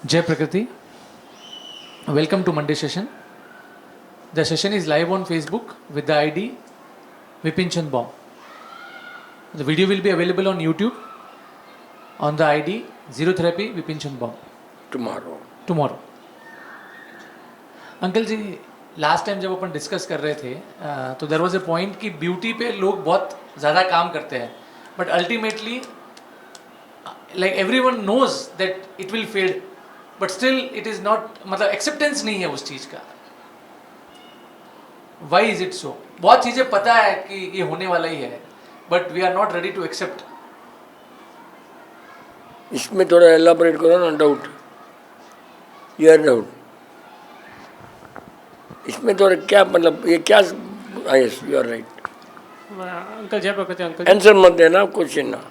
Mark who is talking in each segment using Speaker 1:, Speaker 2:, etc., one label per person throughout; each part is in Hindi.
Speaker 1: Jai Prakriti, welcome to Monday session. The session is live on Facebook with the ID Vipin Chand Bomb. The video will be available on YouTube on the ID Zero Therapy Vipin Chand Bomb tomorrow. Uncle ji, last time जब अपन डिस्कस कर रहे थे तो देयर वाज ए पॉइंट कि ब्यूटी पे लोग बहुत ज़्यादा काम करते हैं, but ultimately like everyone knows that it will fade, but still it is not, मतलब एक्सेप्टेंस नहीं है उस चीज़ का. Why is it so? बहुत चीज़ें पता है कि ये होने वाला ही है, but we are not ready to accept.
Speaker 2: इसमें थोड़ा एलाबोरेट करो ना. Doubt, you are doubt. इसमें थोड़ा क्या मतलब, ये क्या? Yes, you are right.
Speaker 3: Uncle जय प्रकृति. अंकल
Speaker 2: आंसर मत देना, क्वेश्चन ना.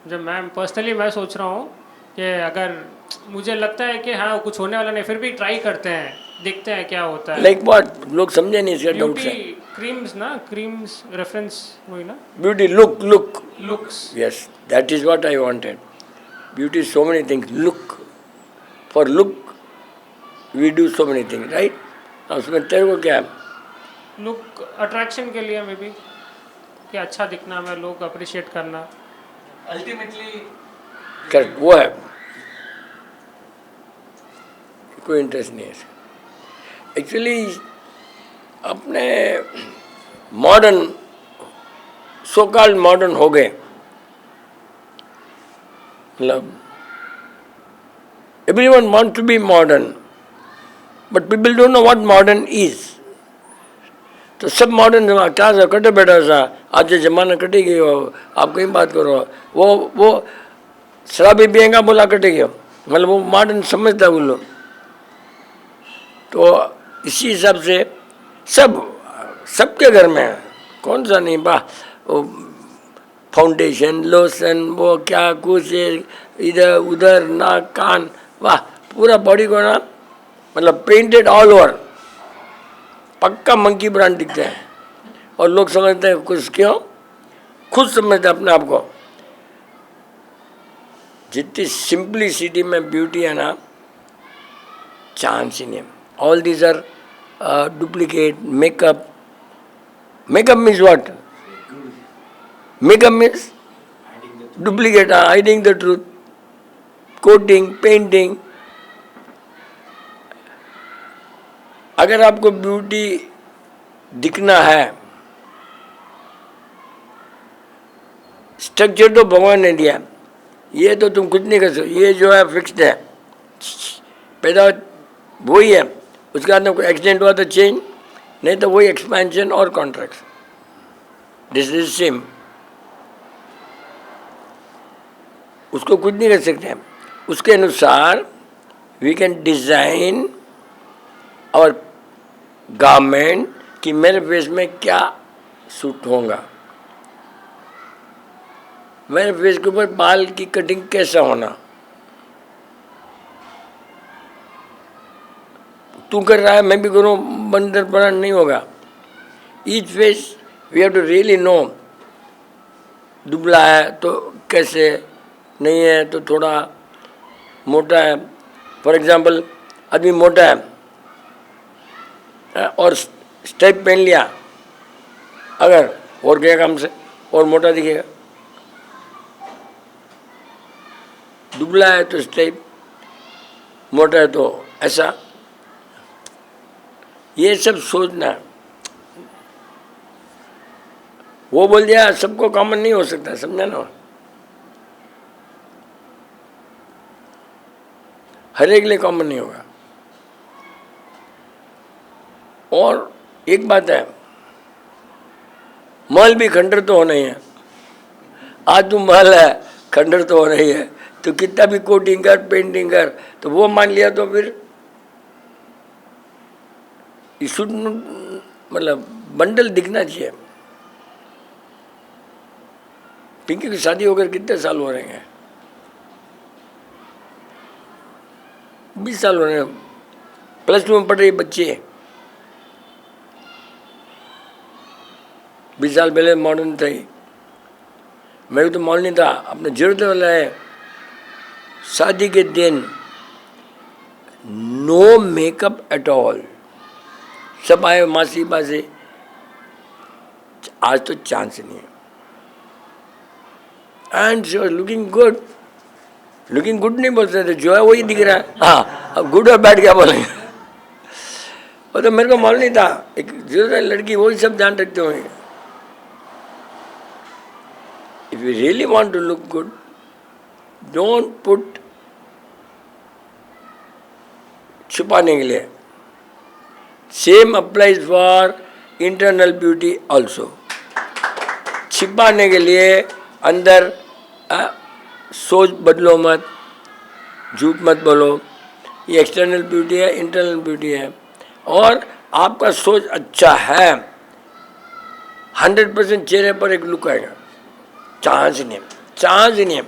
Speaker 3: जब मैं सोच रहा हूँ कि अगर मुझे लगता है कि हाँ कुछ होने वाला नहीं, फिर भी ट्राई करते हैं, देखते हैं क्या होता है.
Speaker 2: Like what? लोग समझे नहीं इसका डाउट से.
Speaker 3: क्रीम्स ना, क्रीम्स रेफरेंस वही ना.
Speaker 2: Beauty
Speaker 3: looks.
Speaker 2: Yes, that is what I wanted. Beauty so many things. Look, for look we do so many things, right? उसमें तेरे को क्या है?
Speaker 3: लुक अट्रैक्शन के लिए मे बी, कि अच्छा दिखना है, लोग अप्रिशिएट करना.
Speaker 1: अल्टीमेटली
Speaker 2: करेक्ट, वो है. कोई इंटरेस्ट नहीं है एक्चुअली. अपने मॉडर्न, सो कॉल्ड मॉडर्न हो गए. मतलब everyone want to be modern, but people don't know what modern is. तो सब मॉडर्न क्या सा कटे बैठा सा, आज जो जमाना कटे गई हो. आप कहीं बात करो, वो शराबी पिएगा बोला कटे गया, मतलब वो मॉडर्न समझता है वो लोग. तो इसी हिसाब से सबके घर में है. कौन सा नहीं बा, वो फाउंडेशन, लोशन, वो क्या कुछ इधर उधर, नाक कान, वाह, पूरा बॉडी को ना, मतलब पेंटेड ऑल ओवर. पक्का मंकी ब्रांड दिखते हैं. और लोग समझते हैं कुछ, क्यों? खुद समझते हैं अपने आप को. जितनी सिंपलिसिटी में ब्यूटी है ना, चांस ही नहीं. All these are duplicate. Makeup means what? Makeup means duplicate, hiding the truth. Coating, painting. अगर आपको ब्यूटी दिखना है, स्ट्रक्चर तो भगवान ने दिया, ये तो तुम कुछ नहीं कर सकते. ये जो है फिक्स्ड है, पैदा वही है. उसके बाद में कोई एक्सीडेंट हुआ तो चेंज, नहीं तो वही एक्सपेंशन और कॉन्ट्रैक्शन. This is same. उसको कुछ नहीं कर सकते. उसके अनुसार वी कैन डिजाइन और गारमेंट कि मेरे फेस में क्या सूट होगा, मेरे फेस के ऊपर बाल की कटिंग कैसा होना. तू कर रहा है, मैं भी करूँ, बंदर बना नहीं होगा. Each face we have to really know. दुबला है तो कैसे, नहीं है तो थोड़ा मोटा है. फॉर एग्जांपल, आदमी मोटा है और स्टेप पहन लिया, अगर और क्या काम से और मोटा दिखेगा. दुबला है तो स्टेप, मोटा है तो ऐसा. ये सब सोचना. वो बोल दिया सबको कॉमन नहीं हो सकता, समझा ना. हर एक लिए कॉमन नहीं होगा. और एक बात है, महल भी खंडर तो होना ही है. आज जो महल है खंडर तो होना ही है. तो कितना भी कोटिंग कर, पेंटिंग कर, तो वो मान लिया तो फिर शुड, मतलब बंडल दिखना चाहिए. पिंकी की शादी होकर कितने साल हो रहे हैं? 20 साल हो रहे हैं. +2 में पढ़ रही बच्चे. 20 साल पहले मॉडर्न थे. मेरे को तो मॉडर्न नहीं था. अपने जरूरत वाला है शादी के दिन नो मेकअप एट ऑल. सब आए मासी पासे, आज तो चांस नहीं है. And she was looking good. Looking good नहीं बोल सकते, जो है वही दिख रहा है. हाँ, अब गुड और बैड क्या बोलेंगे. वो तो मेरे को मालूम नहीं था. एक जो है लड़की वही सब ध्यान रखते होंगे. If you really want to look good, don't put छुपाने के लिए. Same applies for internal beauty also. छिपाने के लिए अंदर सोच बदलो मत, झूठ मत बोलो. ये एक्सटर्नल ब्यूटी है, इंटरनल ब्यूटी है. और आपका सोच अच्छा है, 100% चेहरे पर एक लुक आएगा. चांस नहीं, चांस नहीं है.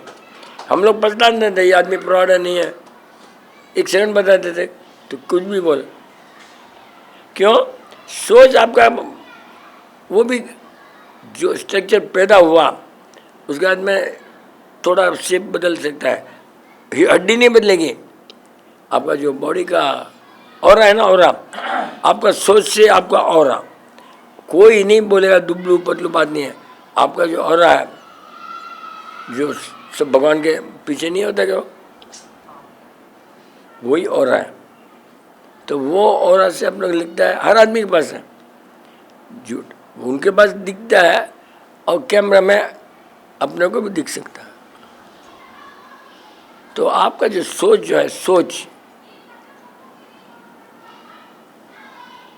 Speaker 2: हम लोग पछताते थे ये आदमी प्रॉड है नहीं है, एक सेकंड बताते थे तो कुछ भी बोले. क्यों? सोच आपका वो भी जो स्ट्रक्चर पैदा हुआ उसके बाद में थोड़ा शेप बदल सकता है. ये हड्डी नहीं बदलेगी. आपका जो बॉडी का ऑरा है ना, ऑरा, आपका सोच से आपका ऑरा. कोई नहीं बोलेगा दुबलू पतलू बात नहीं है. आपका जो ऑरा है, जो सब भगवान के पीछे नहीं होता क्या, वही ऑरा है. तो वो ऑरा से अपने को लिखता है. हर आदमी के पास है. झूठ उनके पास दिखता है और कैमरा में अपने को भी दिख सकता है. तो आपका जो सोच जो है, सोच,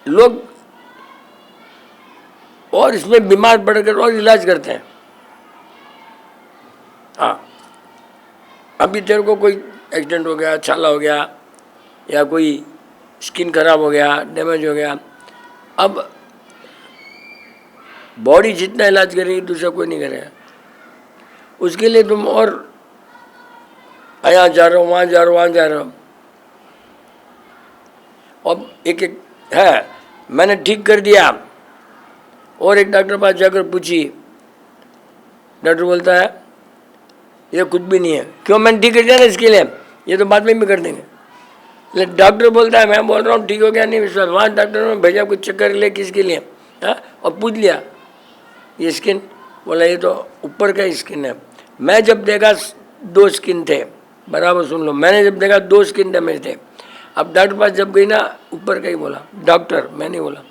Speaker 2: लोग और इसमें बीमार पड़कर और इलाज करते हैं. हाँ, अभी तेरे को कोई एक्सीडेंट हो गया, छाला हो गया, या कोई स्किन खराब हो गया, डैमेज हो गया. अब बॉडी जितना इलाज करेगी दूसरा कोई नहीं करेगा. उसके लिए तुम और यहाँ जा रहे हो, वहाँ जा रहे हो, वहाँ जा रहे हो. अब एक एक है, मैंने ठीक कर दिया, और एक डॉक्टर पास जाकर पूछी. डॉक्टर बोलता है ये कुछ भी नहीं है. क्यों? मैंने ठीक कर दिया ना, इसके लिए ये तो बाद में भी कर देंगे. लेकिन डॉक्टर बोलता है मैं बोल रहा हूँ ठीक हो गया, नहीं विश्वास. वहाँ डॉक्टर ने भेजा कुछ चक्कर ले किसके लिए, हाँ, और पूछ लिया ये स्किन. बोला ये तो ऊपर का स्किन है. मैं जब देखा 2 स्किन थे, बराबर सुन लो, मैंने जब देखा 2 स्किन डैमेज थे. अब डॉक्टर पास जब गई ना, ऊपर का ही बोला डॉक्टर, मैं नहीं बोला.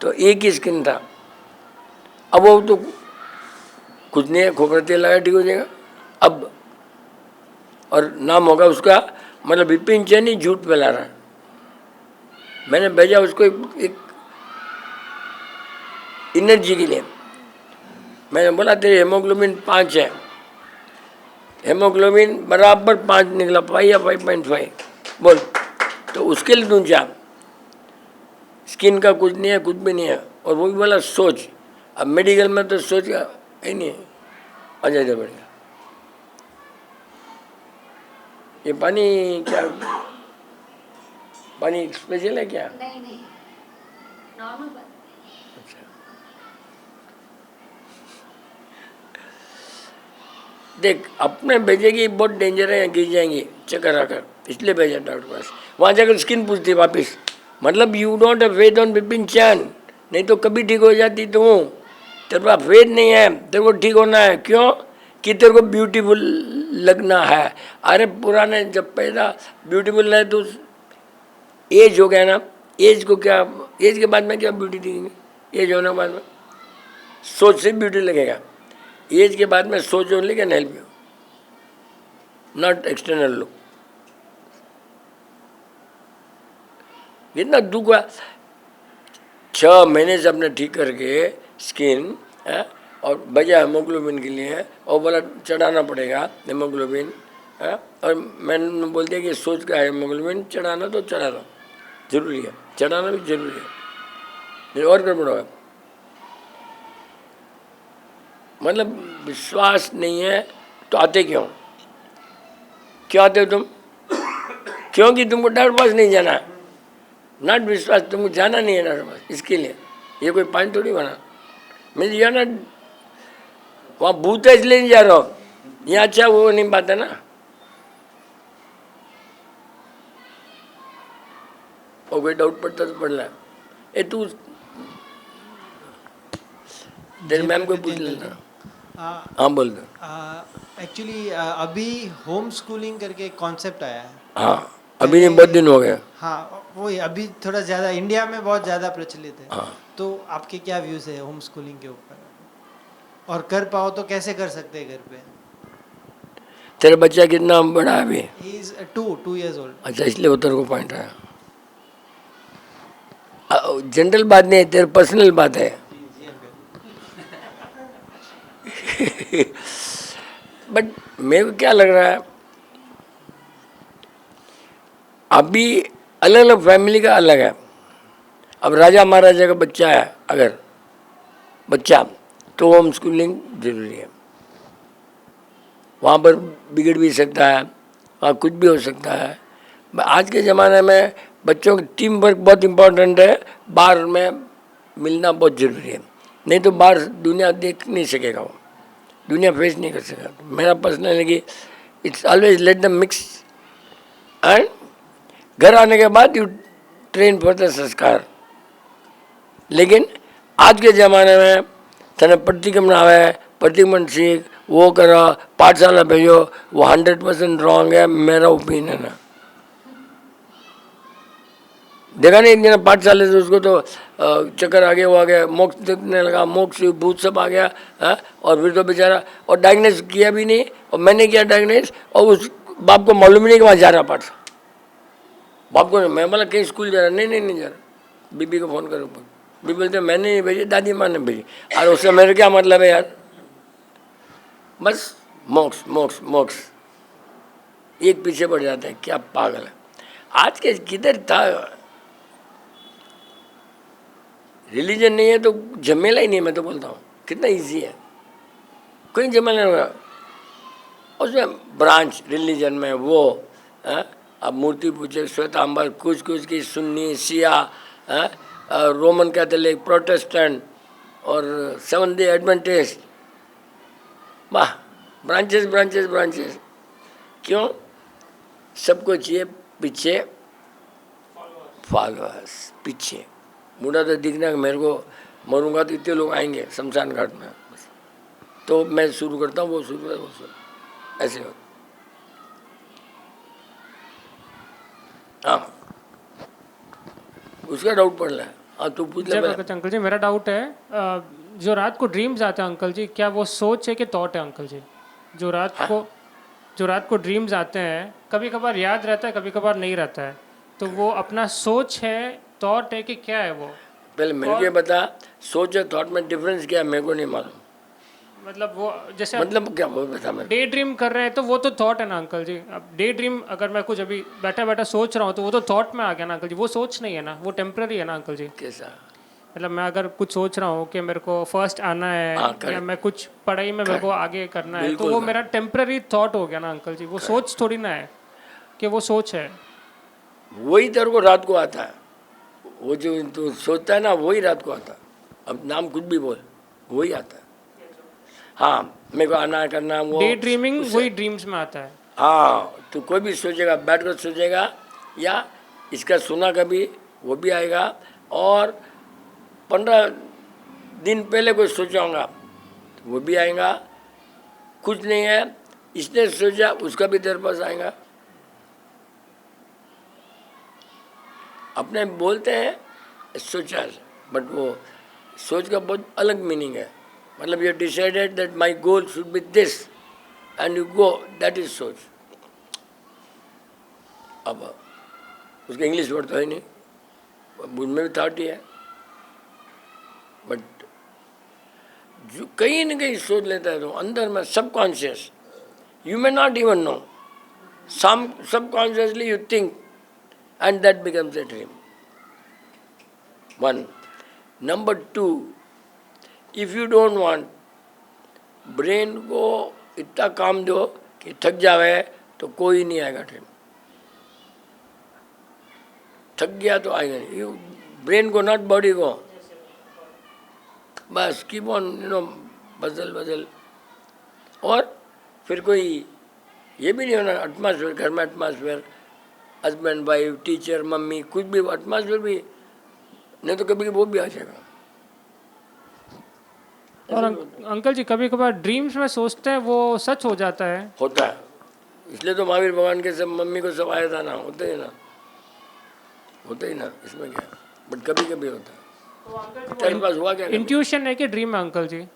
Speaker 2: तो एक ही स्किन था. अब वो तो कुछ नहीं है, खोपरा तेल लगा ठीक हो जाएगा. अब और नाम होगा उसका, मतलब विपिन चैन ही झूठ फैला रहा है. मैंने भेजा उसको एक एनर्जी के लिए. मैंने बोला तेरे हेमोग्लोबिन 5 है. हेमोग्लोबिन बराबर 5 निकला, 5 या 5.5 बोल. तो उसके लिए तू जा. स्किन का कुछ नहीं है, कुछ भी नहीं है. और वो भी बोला सोच. अब मेडिकल में तो सोच का ही नहीं है. अजय दे बढ़िया. ये पानी क्या, पानी स्पेशल है क्या?
Speaker 4: नहीं नहीं, नॉर्मल बात.
Speaker 2: अच्छा. देख, अपने भेजेगी बहुत डेंजर है, गिर जाएंगी चक्कर आकर, इसलिए भेजा डॉक्टर पास. वहाँ जाकर स्किन पूछती वापिस. मतलब you don't have faith on Vipin Chain. नहीं तो कभी ठीक हो जाती तू. तेरे पास फेथ नहीं है, तेरे को ठीक होना है. क्यों? कि तेरे को ब्यूटीफुल लगना है. अरे पुराने जब पैदा ब्यूटीफुल है तो एज हो गया ना. एज को क्या, एज के बाद में क्या ब्यूटी दिखेंगे? एज होने के बाद में सोच से ब्यूटी लगेगा. एज के बाद में सोच only can help you, not external look. इतना दुख हुआ. 6 महीने से अपने ठीक करके स्किन है, और बजा हेमोग्लोबिन के लिए, और बोला चढ़ाना पड़ेगा हेमोग्लोबिन. और मैंने बोल दिया कि सोच का हेमोग्लोबिन चढ़ाना तो चढ़ा दो, जरूरी है, चढ़ाना भी जरूरी है. नहीं और गड़बड़ होगा. मतलब विश्वास नहीं है तो आते क्यों? क्यों आते हो तुम? क्योंकि तुमको डॉक्टर पास नहीं जाना है. नॉट विश्वास, तुमको जाना नहीं है डॉक्टर पास. इसके लिए ये कोई पानी थोड़ी बना. मैं जाना वहाँ भूत है इसलिए नहीं जा रहा हूँ. यहाँ अच्छा वो नहीं बात है ना. और कोई डाउट पड़ता तो पढ़ ले। ए तू तेरे मैम को पूछ लेना। हाँ बोल दो।
Speaker 5: एक्चुअली अभी होम स्कूलिंग करके एक कॉन्सेप्ट आया है।
Speaker 2: हाँ अभी नहीं, बहुत दिन हो गए।
Speaker 5: हाँ वही अभी थोड़ा ज़्यादा इंडिया में बहुत ज़्यादा प्रचलित है।
Speaker 2: हाँ।
Speaker 5: तो आपके क्या व्यूज़ है होम स्कूलिंग के ऊपर, और कर पाओ तो कैसे कर सकते हैं घर पे?
Speaker 2: तेरा बच्चा कितना बड़ा है अभी?
Speaker 5: He is 2 years old।
Speaker 2: अच्छा, इसलिए वो तेरे को पॉइंट आया। जनरल बात नहीं है, तेरे पर्सनल बात है। बट मेरे को क्या लग रहा है, अभी अलग अलग फैमिली का अलग है। अब राजा महाराजा का बच्चा है अगर बच्चा, तो होम स्कूलिंग जरूरी है। वहाँ पर बिगड़ भी सकता है, वहाँ कुछ भी हो सकता है। आज के ज़माने में बच्चों की टीम वर्क बहुत इम्पोर्टेंट है। बाहर में मिलना बहुत ज़रूरी है, नहीं तो बाहर दुनिया देख नहीं सकेगा, वो दुनिया फेस नहीं कर सकेगा। तो मेरा पर्सनल है कि it's always let the mix, and घर आने के बाद यू ट्रेन फॉर द संस्कार। लेकिन आज के ज़माने में तने प्रतिक्रमण आवे, प्रतिक्रमण सीख, वो करो, पाठशाला भेजो, वो 100% रॉन्ग है, मेरा ओपिनियन है। देखा नहीं, एक दिन पाठशाला से उसको तो चक्कर आ गया, वो आ गया, मोक्ष दिखने लगा, मोक्ष भूत सब आ गया है। और फिर तो बेचारा, और डायग्नोस किया भी नहीं, और मैंने किया डायग्नोस, और उस बाप को मालूम ही नहीं कि वहाँ जा रहा पाठ। बाप को मैं बोला कहीं स्कूल जा रहा, नहीं जा रहा। बीबी को फ़ोन करो, बीबी बोलते मैंने नहीं भेजी, दादी माँ ने भेजी। और उससे मेरे क्या मतलब है यार, बस मोक्ष मोक्ष मोक्ष एक पीछे पड़ जाता है। क्या पागल है आज के, किधर था रिलीजन नहीं है तो झमेला ही नहीं। मैं तो बोलता हूँ कितना इजी है, कोई झमेला नहीं होगा उसमें। ब्रांच रिलीजन में वो अब मूर्ति पूजे, श्वेतांबर, कुछ की सुन्नी, शिया, रोमन कैथोलिक, प्रोटेस्टेंट और सेवंथ डे एडवेंटिस्ट। वाह, ब्रांचेस ब्रांचेस ब्रांचेस। क्यों? सबको चाहिए पीछे फॉलोअर्स, पीछे मुड़ा तो दिखना कि मेरे को मरूंगा तो इतने लोग आएंगे शमशान घाट में, तो मैं शुरू करता हूँ, वो शुरू करता, वो शुरू, ऐसे हो। हाँ, उसका डाउट पड़ रहा है। हाँ तू पूछ ले।
Speaker 3: अंकल जी मेरा डाउट है, जो रात को ड्रीम्स आते हैं अंकल जी, क्या वो सोच है कि थॉट है अंकल जी? जो रात को ड्रीम्स आते हैं, कभी कभार याद रहता है, कभी कभार नहीं रहता है, तो वो अपना सोच है, थॉट है कि क्या है वो?
Speaker 2: पहले मेरे को बता, सोच और थॉट में डिफरेंस क्या है, मेरे को नहीं मालूम।
Speaker 3: मतलब वो जैसे
Speaker 2: मतलब क्या, वो बता मेरे।
Speaker 3: डे ड्रीम कर रहे हैं तो वो तो थॉट है ना अंकल जी। अब डे ड्रीम अगर मैं कुछ अभी बैठा बैठा सोच रहा हूँ तो वो तो थॉट में आ गया ना अंकल जी, वो सोच नहीं है ना, वो टेम्पररी है ना अंकल जी।
Speaker 2: कैसा?
Speaker 3: मतलब मैं अगर कुछ सोच रहा हूँ कि मेरे को फर्स्ट आना है, या मैं कुछ पढ़ाई में मेरे को आगे करना है, तो वो मेरा टेम्पररी थॉट हो गया ना अंकल जी, वो सोच थोड़ी ना है कि वो सोच है।
Speaker 2: वही तेरे को रात को आता है, वो जो तू सोचता है ना, वही रात को आता है। अब नाम कुछ भी बोल, वही आता है। हाँ, मेरे को आना करना, वो
Speaker 3: डे ड्रीमिंग वही ड्रीम्स में आता है।
Speaker 2: हाँ, तू कोई भी सोचेगा, बैठ कर सोचेगा, या इसका सुना कभी, वो भी आएगा। और 15 दिन पहले कोई सोचा होगा, वो भी आएगा। कुछ नहीं है, इसने सोचा, उसका भी तेरे पास आएगा। अपने बोलते हैं सोचा, बट वो सोच का बहुत अलग मीनिंग है। मतलब you decided that my goal should be this and you go, that is सोच। अब उसका इंग्लिश वर्ड तो है नहीं, उनमें भी थॉट ही है, बट जो कहीं न कहीं सोच लेता है तो अंदर में subconscious, you may not even know, subconsciously you think and that becomes a dream. 1. Number 2, if you don't want, brain को इतना काम दो कि थक जावे तो कोई नहीं आएगा ड्रीम। थक गया तो आएगा नहीं, ब्रेन को, नॉट बॉडी को। बस कीप ऑन बदल। और फिर कोई ये भी नहीं होना एटमॉस्फेयर, घर में atmosphere husband wife teacher mummy कुछ भी एटमॉस्फेयर भी, नहीं तो कभी वो भी आ जाएगा।
Speaker 3: और अंकल जी कभी कभार ड्रीम्स में सोचते हैं वो सच हो जाता है।
Speaker 2: होता है, इसलिए तो महावीर भगवान के सब मम्मी को सब आया था ना, होता ही ना, होता ही ना, इसमें क्या है, बट कभी कभी होता है।
Speaker 3: तो अंकल
Speaker 2: तेरे पास हुआ क्या?
Speaker 3: इंट्यूशन है कि ड्रीम है अंकल जी?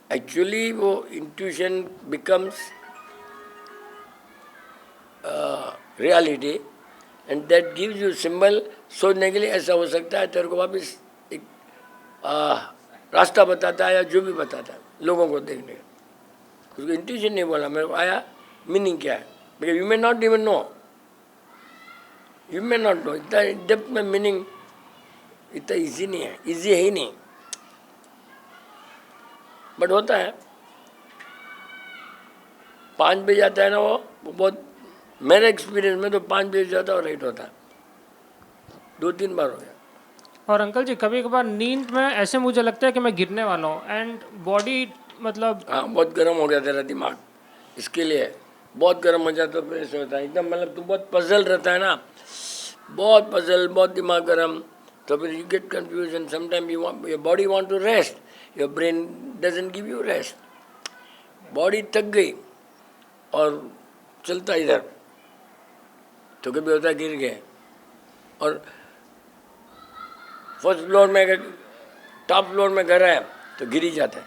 Speaker 2: एक्चुअली वो intuition becomes reality and that gives you symbol. सोचने के लिए ऐसा हो सकता है, तेरे को वापस एक रास्ता बताता है या जो भी बताता है लोगों को देखने का। उसको इंट्यूशन नहीं बोला, मेरे को आया मीनिंग क्या है, because you may not even know, you may not know. इतना डेप्थ में मीनिंग इतना इजी नहीं है, इजी है ही नहीं, बट होता है। 5 बजे जाता है ना वो बहुत, मेरे एक्सपीरियंस में तो 5 बजे जाता है और राइट होता है, 2-3 बार हो गया।
Speaker 3: और अंकल जी कभी कभार नींद में ऐसे मुझे लगता है कि मैं गिरने वाला हूँ एंड बॉडी मतलब
Speaker 2: हाँ, बहुत गर्म हो गया तेरा दिमाग, इसके लिए बहुत गर्म हो जाता है, फिर ऐसे होता है एकदम, मतलब तू बहुत पजल रहता है ना, बहुत पजल, बहुत दिमाग गर्म, तो फिर you get confusion. Sometime you want, your body want to rest, your brain doesn't give you rest. Body थक गई और चलता इधर, तो कभी होता है गिर गए। और फर्स्ट फ्लोर में अगर टॉप फ्लोर में घर है तो गिर ही जाता है।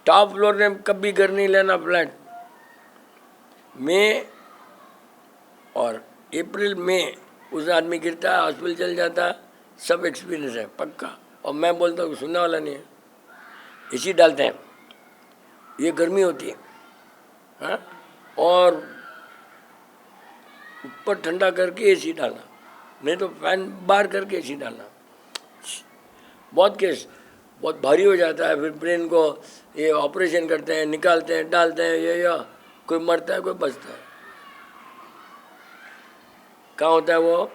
Speaker 2: टॉप फ्लोर ने कभी घर नहीं लेना फ्लैट। मई और अप्रैल में उस आदमी गिरता है, हॉस्पिटल चल जाता है, सब एक्सपीरियंस है पक्का। और मैं बोलता हूँ सुनने वाला नहीं है, इसी डालते हैं, ये गर्मी होती है हाँ? और ऊपर ठंडा करके एसी डालना, नहीं तो फैन बाहर करके एसी डालना। बहुत केस बहुत भारी हो जाता है, फिर ब्रेन को ये ऑपरेशन करते हैं, निकालते हैं, डालते हैं, ये कोई मरता है कोई बचता है। कहाँ होता है वो?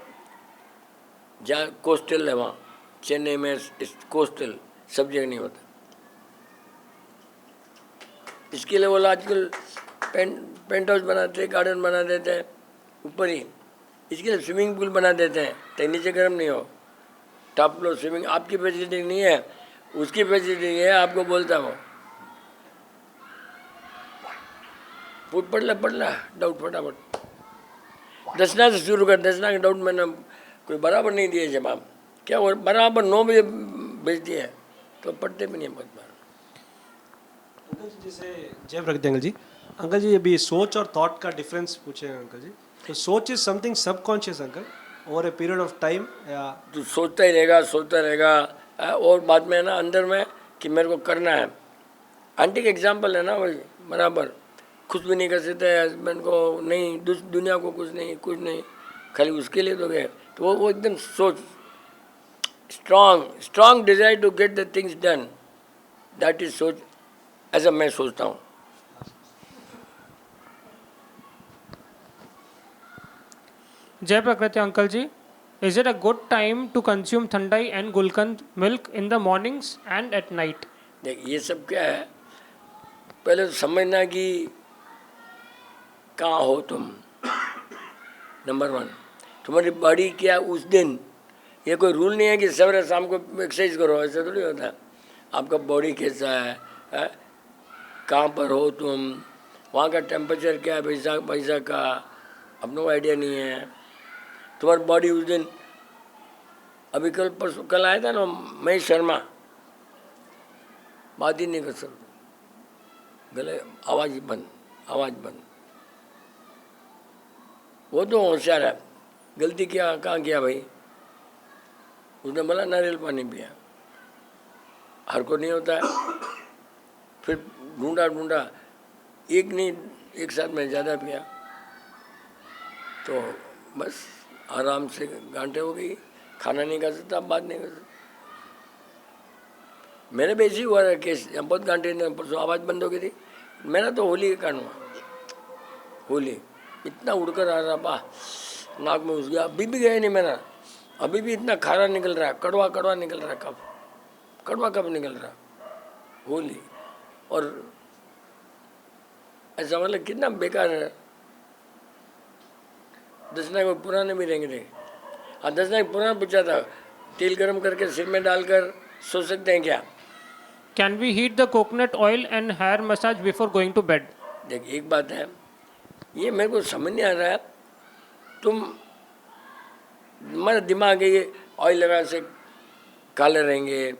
Speaker 2: जहाँ कोस्टल है वहाँ, चेन्नई में कोस्टल, सब जगह नहीं होता। इसके लिए वो आजकल पेंट हाउस बनाते हैं, गार्डन बना देते हैं ऊपर ही, इसके लिए स्विमिंग पूल बना देते हैं ताकि नीचे गर्म नहीं हो। टॉप फ्लोर स्विमिंग आपकी फैसिलिटी नहीं है, उसकी फैसिलिटी है, आपको बोलता वो पढ़ ला डाउट फटाफट। दसना से शुरू कर, दसना के डाउट मैंने कोई बराबर नहीं दिए जवाब, क्या वो बराबर 9 बजे भेज दिए तो पढ़ते भी नहीं बहुत बार।
Speaker 6: अंकल जी जैसे जय प्रगति अंकल जी, अंकल जी अभी सोच और थॉट का डिफरेंस पूछे अंकल जी। तो सोच is something subconscious uncle over a period of time, या
Speaker 2: तो सोचता ही रहेगा और बाद में है ना अंदर में कि मेरे को करना है। आंटी का एग्जाम्पल है ना वही, बराबर खुश भी नहीं कर सकते हस्बैंड को, नहीं दुनिया को कुछ नहीं, खाली उसके लिए तो गए। तो वो एकदम सोच, strong desire to get the things done, that is सोच, ऐसा मैं सोचता हूँ।
Speaker 3: जय प्रकृति uncle ji, is it a good time to consume thandai and gulkand milk in the mornings and at night?
Speaker 2: देख ये सब क्या है, पहले तो समझना कि कहाँ हो तुम, नंबर 1। तुम्हारी बॉडी क्या उस दिन, ये कोई रूल नहीं है कि सवेरे शाम को एक्सरसाइज करो, ऐसा थोड़ी होता है। आपका बॉडी कैसा है? कहाँ पर हो तुम, वहाँ का टेम्परेचर क्या है, पैसा का अपने को आइडिया नहीं है। तुम्हारी बॉडी उस दिन, अभी कल आया था ना महेश शर्मा, बात ही नहीं कर सकते, गले आवाज़ बंद। वो तो होशियार है, गलती क्या कहाँ किया भाई, उसने बोला नारियल पानी पिया, हर को नहीं होता है। फिर ढूंढा, एक नहीं एक साथ में ज़्यादा पिया, तो बस आराम से घंटे हो गई, खाना नहीं खा सकता, बात नहीं कर सकता। मेरे भी ऐसी हुआ है केस, बहुत घंटे परसों आवाज़ बंद हो गई थी। मेरा तो होली के कारण हुआ, होली इतना उड़कर आ रहा बा, नाक में घुस गया, अभी भी गया नहीं मेरा, अभी भी इतना खारा निकल रहा है, कड़वा निकल रहा है। कब निकल रहा होली, और ऐसा मतलब कितना बेकार है। 10 लाख पुराने भी रहेंगे। हाँ 10 लाख पुराना पूछा था, तेल गर्म करके सिर में डालकर सो सकते हैं क्या?
Speaker 3: Can we heat the coconut oil and hair massage before going to bed?
Speaker 2: देख एक बात है, ये मेरे को समझ नहीं आ रहा है, तुम मेरा दिमाग है ये ऑयल लगाने से काले रहेंगे,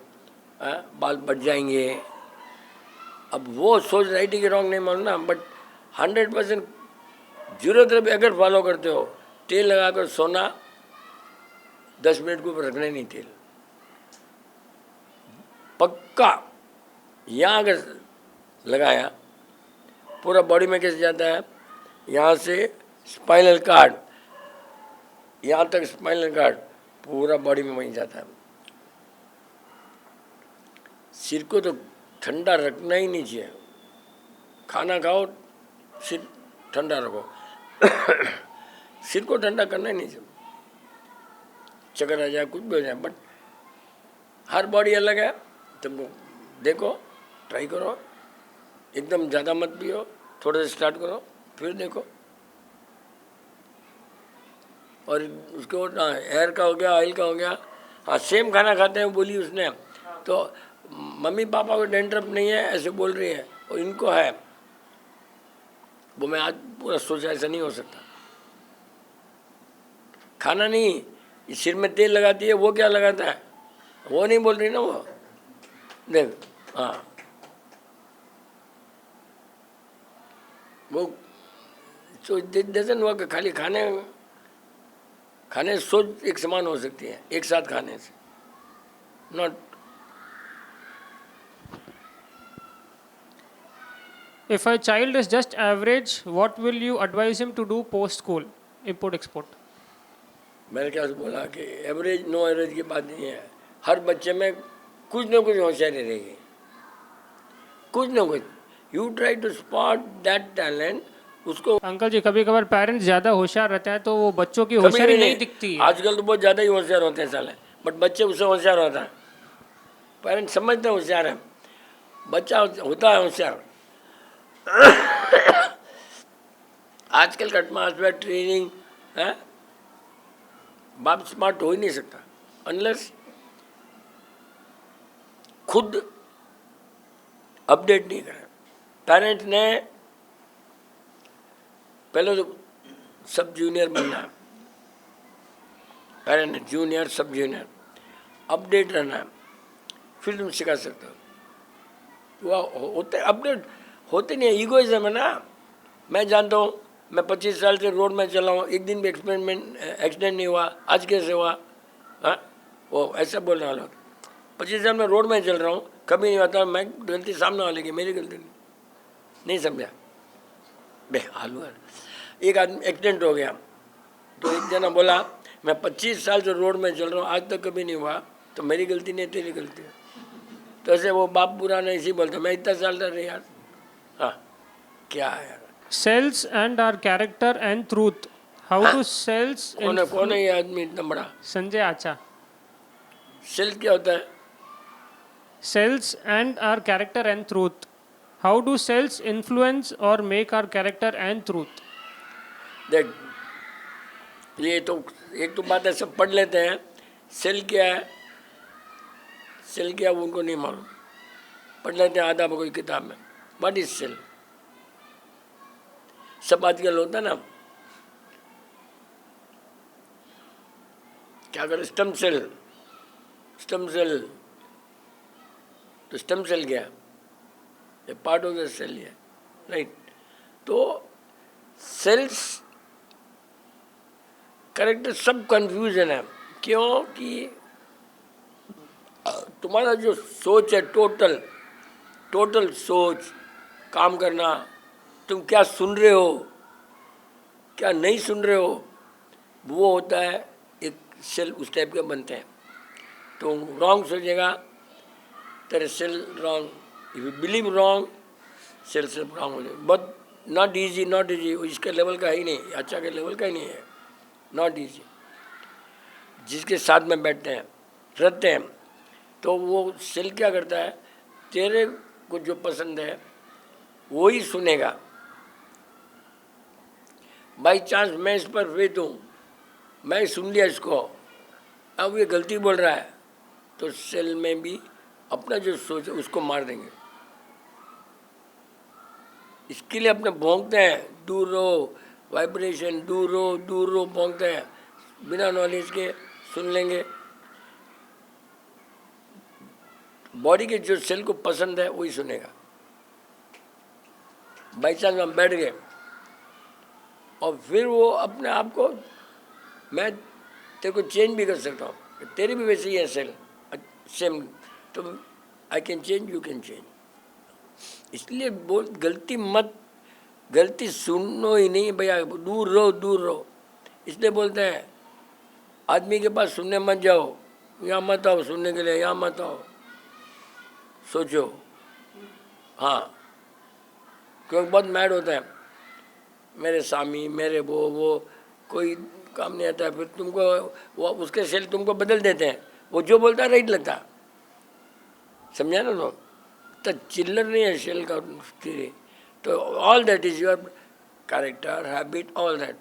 Speaker 2: बाल बढ़ जाएंगे। अब वो सोच राइट की रॉन्ग नहीं मालूम ना, बट 100% जरूरत भी अगर फॉलो करते हो, तेल लगाकर सोना, 10 मिनट के ऊपर रखना ही नहीं तेल, पक्का। यहाँ अगर लगाया पूरा बॉडी में कैसे जाता है, यहाँ से स्पाइनल कार्ड, यहाँ तक स्पाइनल कार्ड पूरा बॉडी में वहीं जाता है। सिर को तो ठंडा रखना ही नहीं चाहिए, खाना खाओ सिर ठंडा रखो सिर को ठंडा करना ही नहीं चाहिए, चक्कर आ जाए कुछ भी हो जाए, बट हर बॉडी अलग है। तुम देखो, ट्राई करो, एकदम ज़्यादा मत पियो, थोड़ा सा स्टार्ट करो, फिर देखो। और उसके बाद हेयर का हो गया, ऑयल का हो गया। हाँ सेम खाना खाते हैं बोली उसने, तो मम्मी पापा को डेंड्रफ नहीं है ऐसे बोल रही है, और इनको है। वो मैं आज पूरा सोचा ऐसा नहीं हो सकता। खाना नहीं, सिर में तेल लगाती है, वो क्या लगाता है वो नहीं बोल रही ना वो। देख हाँ वो तो डजन हुआ कि खाली खाने सोच एक समान हो सकती है एक साथ खाने से, not.
Speaker 3: If a child is just average, what will you advise him to do post school, import export?
Speaker 2: मैंने क्या बोला कि एवरेज नो एवरेज की बात नहीं है, हर बच्चे में कुछ ना कुछ होशियारी रहेगी, कुछ ना कुछ। You try to spot that talent, उसको।
Speaker 3: अंकल जी कभी कभार पेरेंट्स ज़्यादा होशियार रहते हैं तो वो बच्चों की होशियारी नहीं दिखती है।
Speaker 2: आजकल तो बहुत ज़्यादा ही होशियार होते हैं साले, बट बच्चे उससे होशियार होता है। पेरेंट्स समझते हैं होशियार है, बच्चा होता है होशियार। आजकल का एटमॉस्फेयर ट्रेनिंग है, बाप स्मार्ट हो ही नहीं सकता अनलेस खुद अपडेट नहीं करें। पेरेंट्स ने पहले तो सब जूनियर बनना है, पेरेंट ने जूनियर सब जूनियर अपडेट रहना है, फिर तुम सिखा सकते हो। वो होते अपडेट होते नहीं है, ईगोइज्म है ना। मैं जानता हूँ, मैं 25 साल से रोड में चला हूँ, एक दिन भी एक्सीडेंट नहीं हुआ, आज कैसे हुआ? हाँ वो ऐसा बोलने वाला, 25 साल में रोड में चल रहा हूँ, कभी नहीं होता मैं गलती सामने वाले की, मेरी गलती नहीं समझा बे हाल हुआ। एक आदमी एक्सीडेंट हो गया तो एक जना बोला मैं 25 साल से रोड में चल रहा हूँ, आज तक कभी नहीं हुआ, तो मेरी गलती नहीं तेरी गलती है। तो ऐसे वो बाप बुरा नहीं इसी बोलता, मैं इतना साल रह रही यार। हाँ क्या है यार।
Speaker 3: Cells and our character and truth, how do cells.
Speaker 2: कौन है ये आदमी इतना बड़ा?
Speaker 3: संजय आचा।
Speaker 2: सेल्स क्या होता है?
Speaker 3: Sales and our character and truth, how do sales influence और make our character and truth.
Speaker 2: देख ये तो एक तो बात है, सब पढ़ लेते हैं, सेल क्या है, सेल क्या उनको नहीं मालूम, पढ़ लेते हैं आधा कोई किताब में। What is cell? सब आजकल होता है ना, क्या कर स्टेम सेल, स्टेम सेल, तो स्टेम सेल क्या है? पार्ट ऑफ द सेल है, राइट। तो सेल्स करेक्ट सब कंफ्यूजन है, क्योंकि तुम्हारा जो सोच है, टोटल सोच, काम करना, तुम क्या सुन रहे हो क्या नहीं सुन रहे हो, वो होता है एक सेल, उस टाइप के बनते हैं। तो रॉन्ग सोचेगा तेरे cell wrong, if you believe wrong cell से रॉन्ग हो जाए। बट नॉट ईजी, इसके लेवल का ही नहीं, अच्छा के लेवल का ही नहीं है, नॉट ईजी। जिसके साथ में बैठते हैं रहते हैं, तो वो सेल क्या करता है, तेरे को जो पसंद है वो ही सुनेगा। बाई चांस मैं इस पर फेत हूँ, मैं सुन लिया इसको, अब ये गलती बोल रहा है, तो सेल में भी अपना जो सोच है उसको मार देंगे। इसके लिए अपने भोंकते हैं, दूर रहो, वाइब्रेशन दूर रहो भोंकते हैं, बिना नॉलेज के सुन लेंगे। बॉडी के जो सेल को पसंद है वही सुनेगा। बाई चांस हम बैठ गए और फिर वो अपने आप को, मैं तेरे को चेंज भी कर सकता हूँ, तेरी भी वैसे ही है सेल सेम, तो I can change, you can change. इसलिए बोल गलती मत, गलती सुनो ही नहीं भैया, दूर रहो। इसलिए बोलते हैं आदमी के पास सुनने मत जाओ, यहाँ मत आओ सुनने के लिए, यहाँ मत आओ, सोचो। हाँ, क्योंकि बहुत मैड होता है, मेरे स्वामी, मेरे वो कोई काम नहीं आता है, फिर तुमको वो उसके सेल तुमको बदल देते हैं, वो जो बोलता है राइट लगता, समझा ना? तो चिल्लर नहीं है सेल का थ्योरी। तो all that is your character, habit, all that.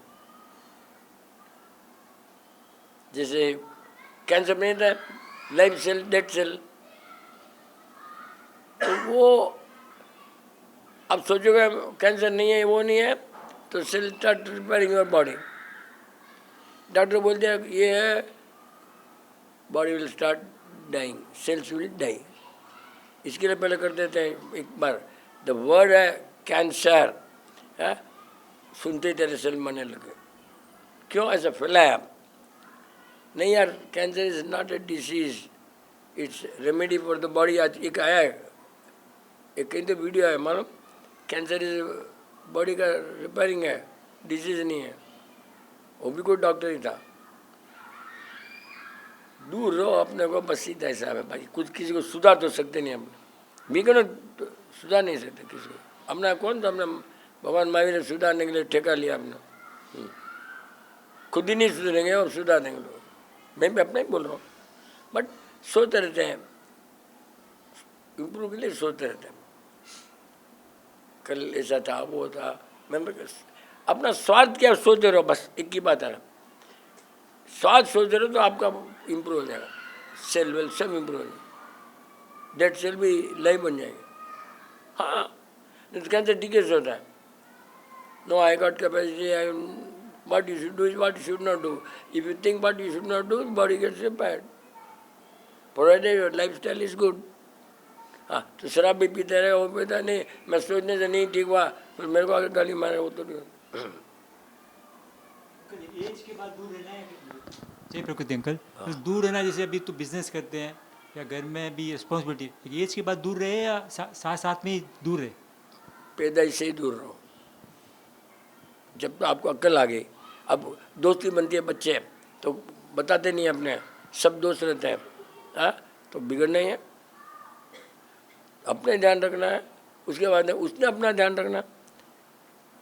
Speaker 2: जैसे कैंसर में था लाइफ सेल, डेड सेल, तो वो अब सोचोगे कैंसर नहीं है, वो नहीं है, तो cell start repairing your body. Doctor बोलते हैं ये है, body will start dying, cells will die. इसके लिए पहले कर देते हैं एक बार, द वर्ड है कैंसर, है सुनते ही तेरे सेल मरने लगे। क्यों ऐसा फैलाया? नहीं यार, cancer is not a disease, it's remedy for the body. आज एक आया है, एक कहीं तो वीडियो है मालूम, कैंसर इज बॉडी का रिपेयरिंग है, डिजीज नहीं है। वो भी कोई डॉक्टर ही था। दूर रहो अपने को, बस सीधा हिसाब है भाई। कुछ किसी को सुधार तो सकते नहीं हम, भी करो तो सुधार नहीं सकते किसी को। हमने कौन तो हमने भगवान महावीर ने सुधारने के लिए ठेका लिया हमने। खुद ही नहीं सुधरेंगे और सुधार देंगे लोग। मैं भी अपना ही बोल रहा हूँ, बट सोचते रहते हैं, इम्प्रूव के लिए सोचते रहते हैं। कल ऐसा था, वो था, मैं अपना स्वार्थ क्या सोचते रहो, बस एक ही बात है, स्वार्थ सोचते रहो तो आपका इम्प्रूव हो जाएगा। सेल वेल सब इम्प्रूव हो जाएगा, डेड सेल भी लाइव बन जाएंगे। हाँ, नहीं तो कैंसर टीके से होता है। No I got capacity, I what you should do is what you should not do. If you think what you should not do, body gets repaired. Provided your lifestyle is good. हाँ, तो शराब भी पीते रहे, वो पीता नहीं, मैं सोचने से नहीं ठीक हुआ, फिर मेरे को आगे गाली मारे, वो तो नहीं।
Speaker 7: एज के बाद दूर रहना है, जय प्रकृति अंकल, तो दूर रहना, जैसे अभी तो बिजनेस करते हैं या घर में भी रिस्पॉन्सिबिलिटी, एज के बाद दूर रहे या साथ में ही दूर रहे?
Speaker 2: पैदाइश से ही दूर रहो। जब तो आपको अक्ल आ गई, अब दोस्ती बनती है, बच्चे तो बताते नहीं अपने, सब दोस्त रहते हैं, हाँ, तो बिगड़ना ही है। अपने ध्यान रखना है, उसके बाद उसने अपना ध्यान रखना।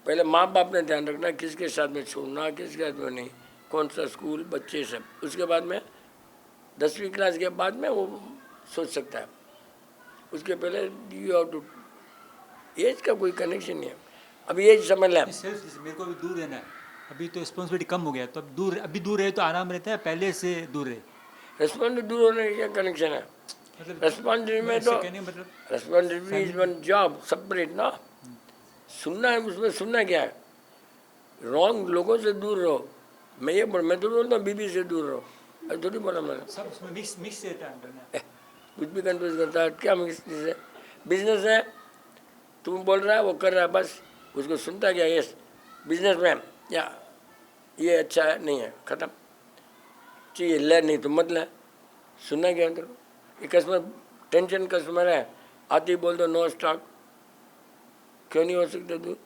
Speaker 2: पहले माँ बाप ने ध्यान रखना किसके साथ में छोड़ना, किसके साथ में नहीं, कौन सा स्कूल, बच्चे सब। उसके बाद में 10वीं क्लास के बाद में वो सोच सकता है, उसके पहले यू हैव टू। एज का कोई कनेक्शन नहीं है, अभी एज समझ लें।
Speaker 7: मेरे को अभी दूर रहना है, अभी तो रिस्पॉन्सिबिलिटी कम हो गया, तो अब दूर, अभी दूर रहे तो आराम रहता है, पहले से दूर रहे।
Speaker 2: रेस्पॉन्सिबिलिटी दूर होने का क्या कनेक्शन है?
Speaker 7: मतलब
Speaker 2: रेस्पॉन्सिबिलिटी में तो
Speaker 7: मतलब
Speaker 2: responsibility is one job separate ना। सुनना है, उसमें सुनना क्या है? रॉन्ग लोगों से दूर रहो। मैं तो बोलता हूँ बीबी से दूर रहो, अरे थोड़ी बोला मैंने।
Speaker 7: सब उसमें मिक्स रहता है।
Speaker 2: कुछ भी कंफ्यूज करता है, क्या मिक्स है? बिजनेस है, तुम बोल रहा है, वो कर रहा है, बस उसको सुनता क्या? यस बिजनेस मैन, या ये अच्छा है, नहीं है, ख़त्म। चाहिए ले, नहीं तो मत ले। सुनना क्या अंदर? ये कस्टमर टेंशन कस्टमर है, आती बोल दो नो स्टॉक, क्यों नहीं हो सकता दूर?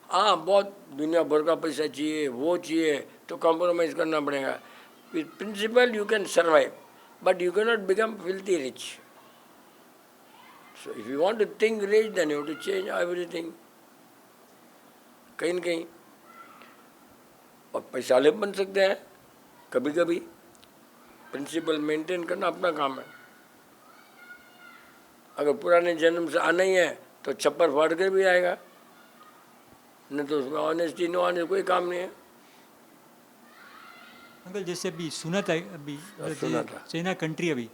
Speaker 2: हाँ, बहुत दुनिया भर का पैसा चाहिए, वो चाहिए, तो कॉम्प्रोमाइज़ करना पड़ेगा। With principle you can survive, but you can not become filthy rich. So if you want to think rich, then you have to change everything. कहीं न कहीं और पैसाले बन सकते हैं कभी कभी। प्रिंसिपल मेंटेन करना अपना काम है। अगर पुराने जन्म से आना ही है तो छप्पर फाड़ कर भी आएगा। नहीं तो उसमें ऑनेस्टी नो ऑनेस्ट कोई काम नहीं है।
Speaker 7: अंकल जैसे अभी सुना था अभी
Speaker 2: सुना था।
Speaker 7: चाइना कंट्री अभी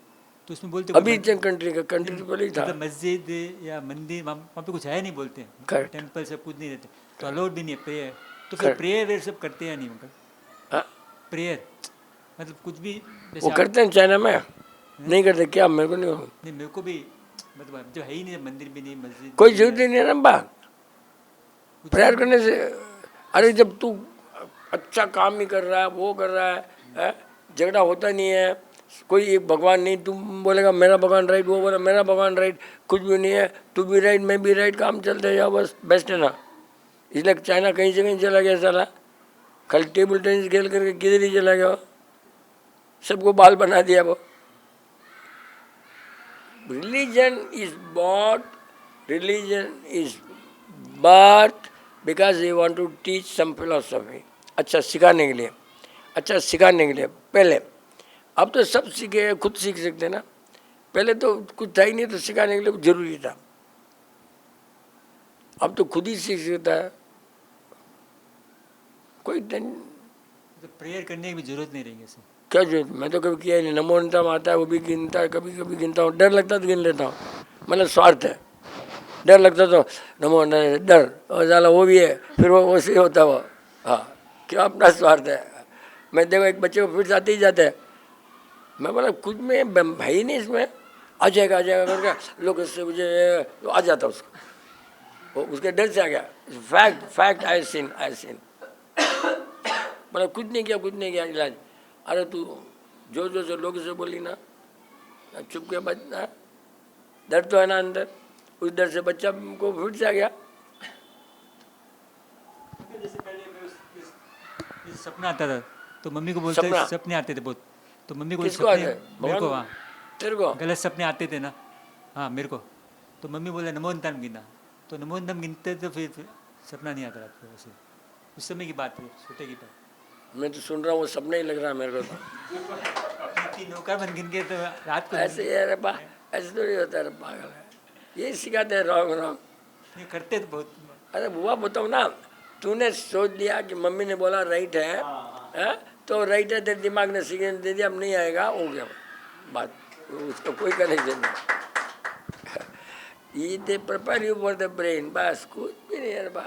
Speaker 7: तो उसमें बोलते
Speaker 2: अभी कंट्री का कंट्री तो पहले ही था।
Speaker 7: मतलब मस्जिद या मंदिर वहाँ पे कुछ है नहीं बोलते
Speaker 2: Correct.
Speaker 7: टेम्पल सब कुछ नहीं रहते तो अलाउड भी नहीं है प्रेयर तो फिर प्रेयर वेयर सब करते हैं नहीं अंकल
Speaker 2: हाँ?
Speaker 7: प्रेयर मतलब कुछ भी जैसे
Speaker 2: वो करते हैं चाइना में, नहीं करते क्या? मेरे को नहीं,
Speaker 7: नहीं मेरे को भी मतलब जो है ही नहीं मंदिर भी नहीं मस्जिद
Speaker 2: कोई जरूरत ही नहीं है ना बा प्रेयर करने से। अरे जब तू अच्छा काम ही कर रहा है, वो कर रहा है, झगड़ा होता नहीं है, कोई एक भगवान नहीं, तुम बोलेगा मेरा भगवान राइट, वो बोला मेरा भगवान राइट, कुछ भी नहीं है, तू भी राइट मैं भी राइट, काम चलते जाओ बस, बेस्ट है ना। इसलिए चाइना कहीं से कहीं चला गया साला, कल टेबल टेनिस खेल करके किधर ही चला गया, सबको बाल बना दिया वो। Religion is bought, religion is bought because they want to teach some philosophy. अच्छा सिखाने के लिए, अच्छा सिखाने के लिए पहले। अब तो सब सीखे, खुद सीख सकते ना, पहले तो कुछ था ही नहीं तो सिखाने के लिए जरूरी था। अब तो खुद ही सीख सकता है कोई।
Speaker 7: तो प्रेयर करने की भी जरूरत नहीं रहेगी सर।
Speaker 2: क्या जरूरत, मैं तो कभी किया ही नहीं। नमोन्नतम आता है वो भी गिनता है, कभी कभी गिनता हूँ, डर लगता तो गिन लेता हूँ, मतलब स्वार्थ है, डर लगता तो नमो डर और ज़्यादा वो भी है, फिर वो वैसे होता वो। हाँ क्यों, अपना स्वार्थ है। मैं देखो एक बच्चे को फिर जाते ही जाते हैं, मैं बोला कुछ में है ही नहीं इसमें, आ जाएगा करके लोग इससे मुझे तो आ जाता उसको, वो उसके डर से आ गया। फैक्ट आई सीन मतलब कुछ नहीं किया इलाज। अरे तू जो लोग से बोली ना, चुप के बचना, डर तो है ना अंदर, उस डर से बच्चा को फिर से आ गया।
Speaker 7: जैसे पहले सपना आता था तो मम्मी को बोलते सपने आते थे बहुत, तो मम्मी को
Speaker 2: किसको
Speaker 7: सपने
Speaker 2: आते?
Speaker 7: मेरे को,
Speaker 2: भगवान
Speaker 7: हाँ
Speaker 2: तेरे को?
Speaker 7: गलत सपने आते थे ना, हाँ मेरे को, तो मम्मी बोले नमोन्नतम गिनना, तो नमोन्नतम गिनते तो फिर सपना नहीं आता था वैसे। उस समय की बात है, छोटे की बात।
Speaker 2: मैं तो सुन रहा हूँ वो सपना ही लग रहा है मेरे को तो।
Speaker 7: नौकर बन गिन के तो रात को
Speaker 2: ऐसे ही है रे बा, ऐसे थोड़ी होता है रे पागल है, यही सिखाते हैं रॉन्ग।
Speaker 7: ये करते तो बहुत।
Speaker 2: अरे बुआ बताओ ना, तूने सोच लिया कि मम्मी ने बोला राइट है तो राइट है, तेरे दिमाग ने सिग्नल दे दिया, अब नहीं आएगा, हो गया बात, उसका कोई कनेक्शन नहीं। ये they prepare you for the brain, बस कुछ भी नहीं है बा।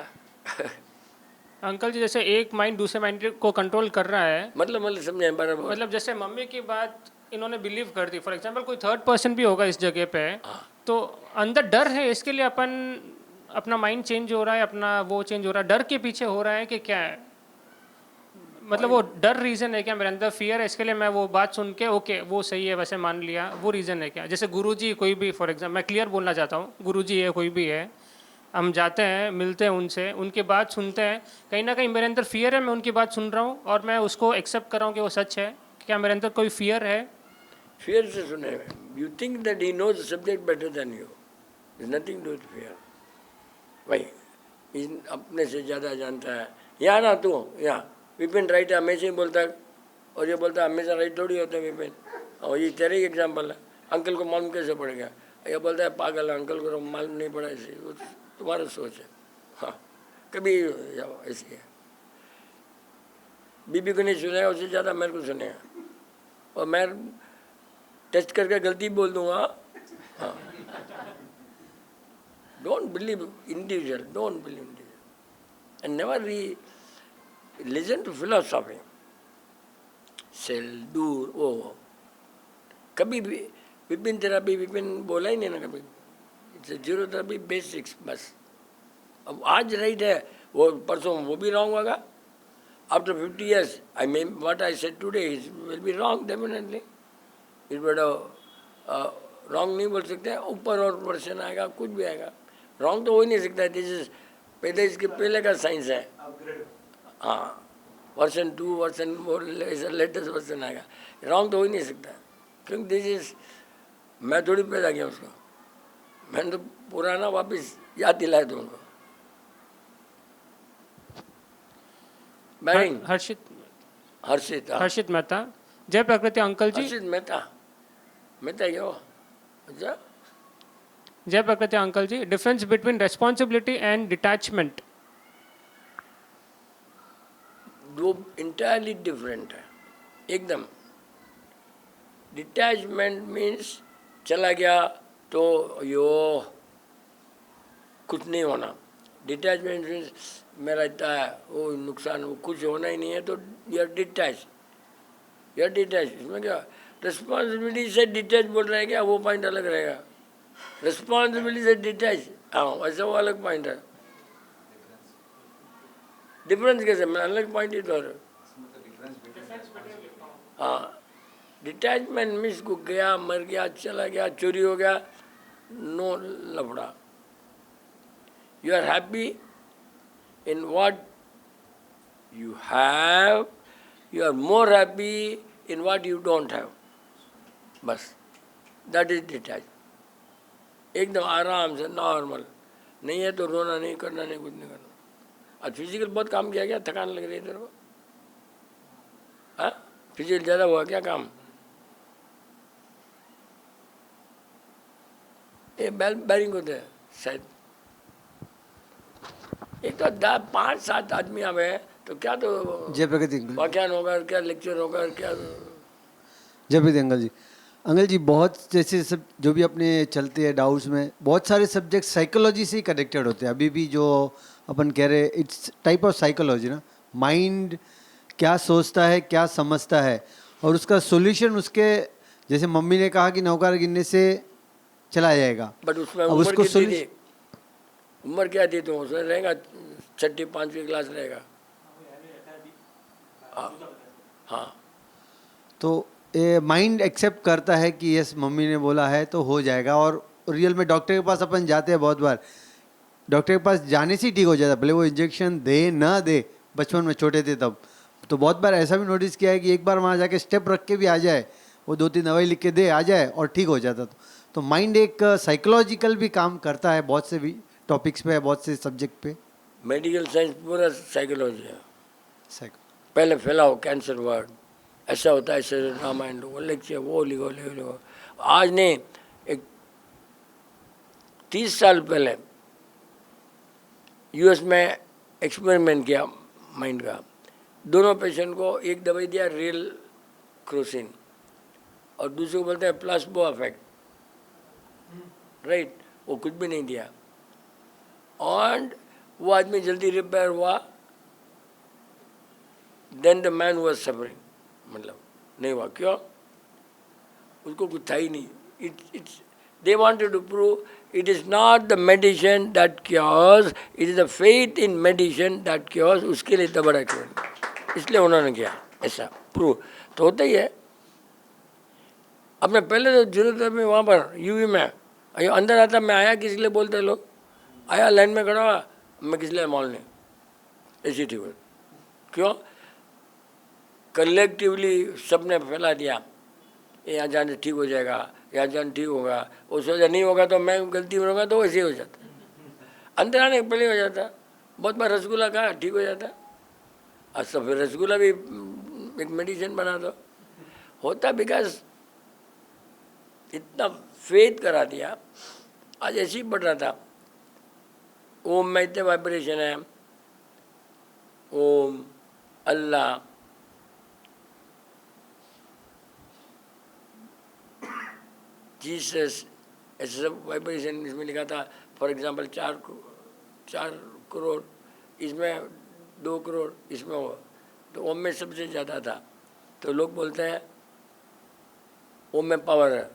Speaker 3: अंकल जी जैसे एक माइंड दूसरे माइंड को कंट्रोल कर रहा है,
Speaker 2: मतलब समझे बराबर।
Speaker 3: मतलब जैसे मम्मी की बात इन्होंने बिलीव कर दी, फॉर एग्जांपल कोई थर्ड पर्सन भी होगा इस जगह पे, तो अंदर डर है, इसके लिए अपना माइंड चेंज हो रहा है, अपना वो चेंज हो रहा है, डर के पीछे हो रहा है कि क्या है, मतलब वो डर रीजन है क्या, मेरे अंदर फियर है, इसके लिए मैं वो बात सुन के ओके वो सही है वैसे मान लिया, वो रीज़न है क्या? जैसे गुरुजी कोई भी, फॉर एग्जांपल मैं क्लियर बोलना चाहता हूँ, गुरुजी है कोई भी है, हम जाते हैं मिलते हैं उनसे, उनकी बात सुनते हैं, कहीं ना कहीं मेरे अंदर फियर है, मैं उनकी बात सुन रहा हूँ और मैं उसको एक्सेप्ट कर रहा हूँ कि वो सच है, क्या मेरे अंदर कोई फियर है?
Speaker 2: फियर से सुने, you think that he knows the subject better than you, is nothing to with fear. भाई अपने से ज़्यादा जानता है, यहाँ ना तू, यहाँ विपिन राइट है हमेशा ही बोलता है, और ये बोलता है हमेशा राइट थोड़ी होता है विपिन, और ये तेरे ही एग्जाम्पल है। अंकल को मालूम कैसे पड़ गया, ये बोलता है पागल है, अंकल को मालूम नहीं पड़ा, ऐसे वो तुम्हारा सोच है। हाँ कभी ऐसी है, बीबी को नहीं सुनेगा, उससे ज़्यादा मेरे को सुनेगा, और मैं टेस्ट करके गलती बोल दूंगा। हाँ don't believe individual, don't believe individual and never listen to philosophy, cell दूर वो कभी भी। विपिन थेरापी विपिन बोला ही नहीं ना कभी, इट्स जीरो थेरापी बेसिक्स बस। अब आज राइट है, वो परसों वो भी रॉन्ग होगा, after 50 years I may what I said today will be wrong definitely. इस बड़ा रॉन्ग नहीं बोल सकते, ऊपर और वर्षन आएगा, कुछ भी आएगा, रॉन्ग तो हो ही नहीं सकता। दिस इज पहले, इसके पहले का साइंस है। हाँ वर्सन 2 वर्सन 4 लेटेस्ट वर्सन आएगा, रॉन्ग तो हो ही नहीं सकता, क्योंकि दिस इज, मैं थोड़ी पैदा किया उसको, मैंने तो पुराना वापस याद दिलाया था उनको। बैरिंग
Speaker 3: हर्षित
Speaker 2: हर्षित
Speaker 3: मेहता, जय प्रकृति अंकल जी।
Speaker 2: हर्षित मेहता क्या हो? अच्छा
Speaker 3: जय प्रकृति uncle ji, difference between responsibility and detachment.
Speaker 2: दो इंटायरली डिफरेंट है एकदम। डिटैचमेंट मीन्स चला गया तो यो कुछ नहीं होना। डिटैचमेंट मीन्स मेरा इतना है वो नुकसान, वो कुछ होना ही नहीं है, तो you are detach, you are detach. इसमें क्या रिस्पॉन्सिबिलिटी से डिटैच बोल रहे हैं क्या, वो पॉइंट अलग रहेगा। रिस्पॉन्सिबिलिटी से डिटैच, हाँ ऐसा वो अलग पॉइंट है। डिफरेंस कैसे, मैं अलग पॉइंट ही तो है। हाँ, डिटैचमेंट मीन्स को गया, मर गया, चला गया, चोरी हो गया, नो लफड़ा। You are happy in what you have, you are more happy in what you don't have, बस दैट इज डिटैच। एकदम आराम से नॉर्मल, नहीं है तो रोना नहीं, करना नहीं, कुछ नहीं करना। आज फिजिकल बहुत काम किया क्या, थकान लग रही है तेरे को? हाँ, फिजिकल ज़्यादा हुआ क्या काम? ये बेल बैरिंग होते हैं शायद। एक तो 5-7 आदमी आवे तो क्या, तो
Speaker 5: जय प्रगति अंकल।
Speaker 2: व्याख्यान होगा, क्या लेक्चर होगा, क्या।
Speaker 5: जय प्रगति अंकल जी। अंकल जी, बहुत जैसे सब जो भी अपने चलते हैं डाउट्स में, बहुत सारे सब्जेक्ट साइकोलॉजी से ही कनेक्टेड होते हैं। अभी भी जो अपन कह रहे, इट्स टाइप ऑफ साइकोलॉजी ना, माइंड क्या सोचता है, क्या समझता है, और उसका सॉल्यूशन उसके, जैसे मम्मी ने कहा कि नौकार गिनने से चला जाएगा,
Speaker 2: बट उसमें
Speaker 5: अब
Speaker 2: उम्र
Speaker 5: उसको
Speaker 2: कितनी थी? उम्र क्या थी? तो उसमें रहेगा 6ठी-5वीं क्लास रहेगा। हाँ,
Speaker 5: तो माइंड एक्सेप्ट करता है कि यस मम्मी ने बोला है तो हो जाएगा। और रियल में डॉक्टर के पास अपन जाते हैं बहुत बार, डॉक्टर के पास जाने से ही ठीक हो जाता है, भले वो इंजेक्शन दे ना दे। बचपन में छोटे थे तब तो बहुत बार ऐसा भी नोटिस किया है कि एक बार वहाँ जाके स्टेप रख के भी आ जाए, वो 2-3 दवाई लिख के दे आ जाए और ठीक हो जाता। तो माइंड एक साइकोलॉजिकल भी काम करता है बहुत से भी टॉपिक्स पे, बहुत से सब्जेक्ट पे।
Speaker 2: मेडिकल साइंस पूरा साइकोलॉजी है।
Speaker 5: साइको
Speaker 2: पहले फैलाओ कैंसर वर्ड, ऐसा होता है, ऐसे रामायण लो, लेक्चर वो लिखो लिखो। आज नहीं, एक 30 साल पहले यूएस में एक्सपेरिमेंट किया माइंड का। दोनों पेशेंट को एक दवाई दिया रियल क्रोसिन, और दूसरे को बोलते हैं प्लास्बो इफेक्ट, राइट, वो कुछ भी नहीं दिया, और वो आदमी जल्दी रिपेयर हुआ। Then the man was suffering, मतलब नहीं हुआ। क्यों? उसको कुछ था ही नहीं। It's they wanted to prove it is not the medicine that cures, it is the faith in medicine that cures. उसके लिए इतना बड़ा क्यों, इसलिए उन्होंने किया ऐसा प्रूव। तो होता ही है। अपने पहले तो जरूरत में वहाँ पर यूवी में अंदर आता, मैं आया किस लिए बोलते लोग, आया लाइन में खड़ा हुआ, मैं किस लिए मॉल नहीं, ऐसी ठीक हो। क्यों? कलेक्टिवली सबने फैला दिया, यहाँ जाने ठीक हो जाएगा, यहाँ जाने ठीक होगा, वो सोचा नहीं होगा तो मैं गलती में होगा, तो वैसे ही हो जाता। अंदर आने के पहले हो जाता। बहुत बार रसगुल्ला कहा ठीक हो जाता। अच्छा, फिर रसगुल्ला भी एक मेडिसिन बना दो, होता। बिकॉज इतना फेथ करा दिया। आज ऐसे ही बढ़ रहा था, ओम में इतने वाइब्रेशन है, ओम अल्लाह, जीसस, ऐसे सब वाइब्रेशन इसमें लिखा था। फॉर एग्जांपल 4 करोड़, इसमें 2 करोड़, इसमें हो, तो ओम में सबसे ज़्यादा था। तो लोग बोलते हैं ओम में पावर है,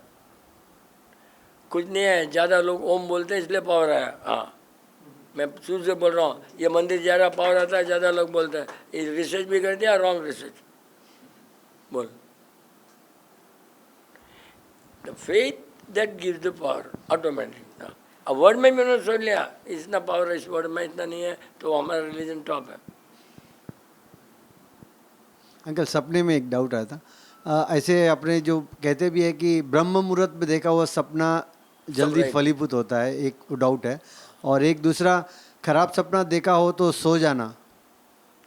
Speaker 2: कुछ नहीं है, ज़्यादा लोग ओम बोलते हैं इसलिए पावर है। हाँ, मैं शुरू से बोल रहा हूँ, ये मंदिर ज़्यादा पावर आता है, ज़्यादा लोग बोलते हैं। ये रिसर्च भी कर दिया, रॉन्ग रिसर्च बोल। The faith that gives the power automatic. अब वर्ड में भी उन्होंने सोच लिया इतना पावर है इस वर्ड में, इतना नहीं है, तो हमारा रिलीजन टॉप है।
Speaker 5: अंकल, सपने में एक डाउट आया था। ऐसे अपने जो कहते भी है कि ब्रह्म मुहूर्त में देखा हुआ सपना जल्दी
Speaker 2: right।
Speaker 5: फलीभूत होता है, एक डाउट है। और एक दूसरा, खराब सपना देखा हो तो सो जाना,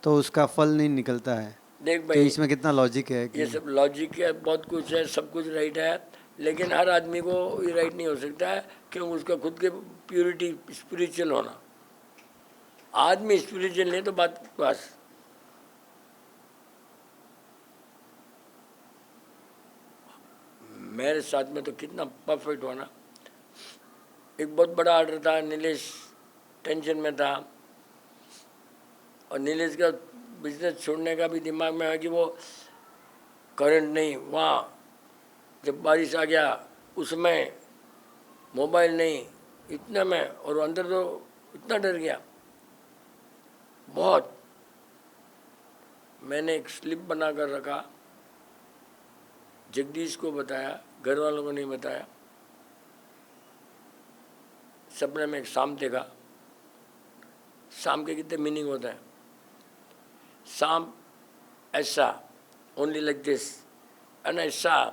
Speaker 5: तो उसका फल नहीं निकलता है।
Speaker 2: देख
Speaker 5: तो
Speaker 2: भाई,
Speaker 5: इसमें कितना लॉजिक है
Speaker 2: ये
Speaker 5: कि
Speaker 2: सब लॉजिक है, बहुत कुछ है, सब कुछ राइट है, लेकिन हर आदमी को ये राइट नहीं हो सकता है, क्योंकि उसका खुद के प्योरिटी स्पिरिचुअल होना। आदमी स्पिरिचुअल नहीं तो बात बस। मेरे साथ में तो कितना परफेक्ट हुआ ना। एक बहुत बड़ा ऑर्डर था, नीलेश टेंशन में था और नीलेश का बिजनेस छोड़ने का भी दिमाग में है कि वो करंट नहीं, वहाँ जब बारिश आ गया उसमें मोबाइल नहीं, इतने में, और अंदर तो इतना डर गया बहुत। मैंने एक स्लिप बना कर रखा, जगदीश को बताया, घर वालों को नहीं बताया। सपने में एक शाम देखा। शाम के कितने मीनिंग होता है? शाम ऐसा, ओनली लाइक दिस, एंड ऐसा,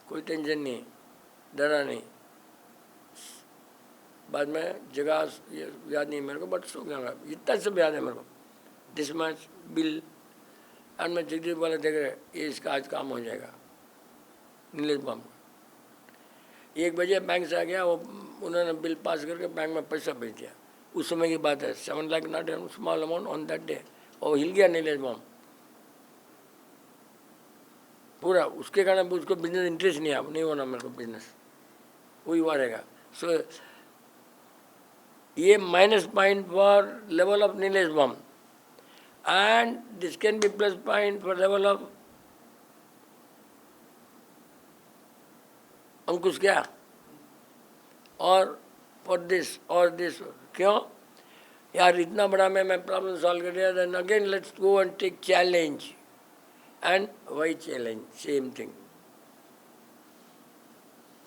Speaker 2: कोई टेंशन नहीं, डरा नहीं। बाद में जगह याद नहीं मेरे को, बट सो गया मैं, इतना सब याद है मेरे को। दिस मच बिल, एंड मैं जगदीप वाले देख रहे, ये इसका आज काम हो जाएगा। नीलेश बाम 1 बजे बैंक से आ गया, वो उन्होंने बिल पास करके बैंक में पैसा भेज दिया। उस समय की बात है, 7 lakh not a small amount on that day. और हिल गया नीलेश बाम पूरा। उसके कारण उसको बिजनेस इंटरेस्ट नहीं होना मेरे को बिजनेस, वही हुआ रहेगा। सो ये minus point for level of Nilesh बाम, and this can be plus point for level of Ankush क्या, और फॉर दिस और दिस। क्यों यार, इतना बड़ा मैं प्रॉब्लम सॉल्व कर लिया। Then again let's go and take challenge, and why challenge, same thing.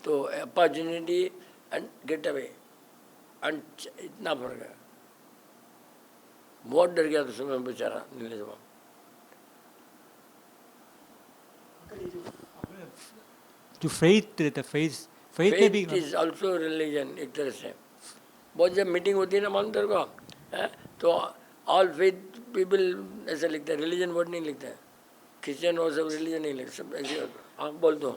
Speaker 2: तो opportunity and get away, and इतना फर्क है। बहुत डर गया तो समय बेचारा नीलेश बाबू।
Speaker 7: जो फेथ रहता है, फेथ में भी
Speaker 2: फेथ इज ऑल्सो रिलीजन एक तरह से। बहुत जब मीटिंग होती है ना, मालूम तेरे को है, तो ऑल फेथ पीपल ऐसा लिखते हैं, रिलीजन वर्ड नहीं लिखते हैं। क्रिश्चियन और सब रिलीजन नहीं लिखते, सब ऐसे होता है। आप बोल दो,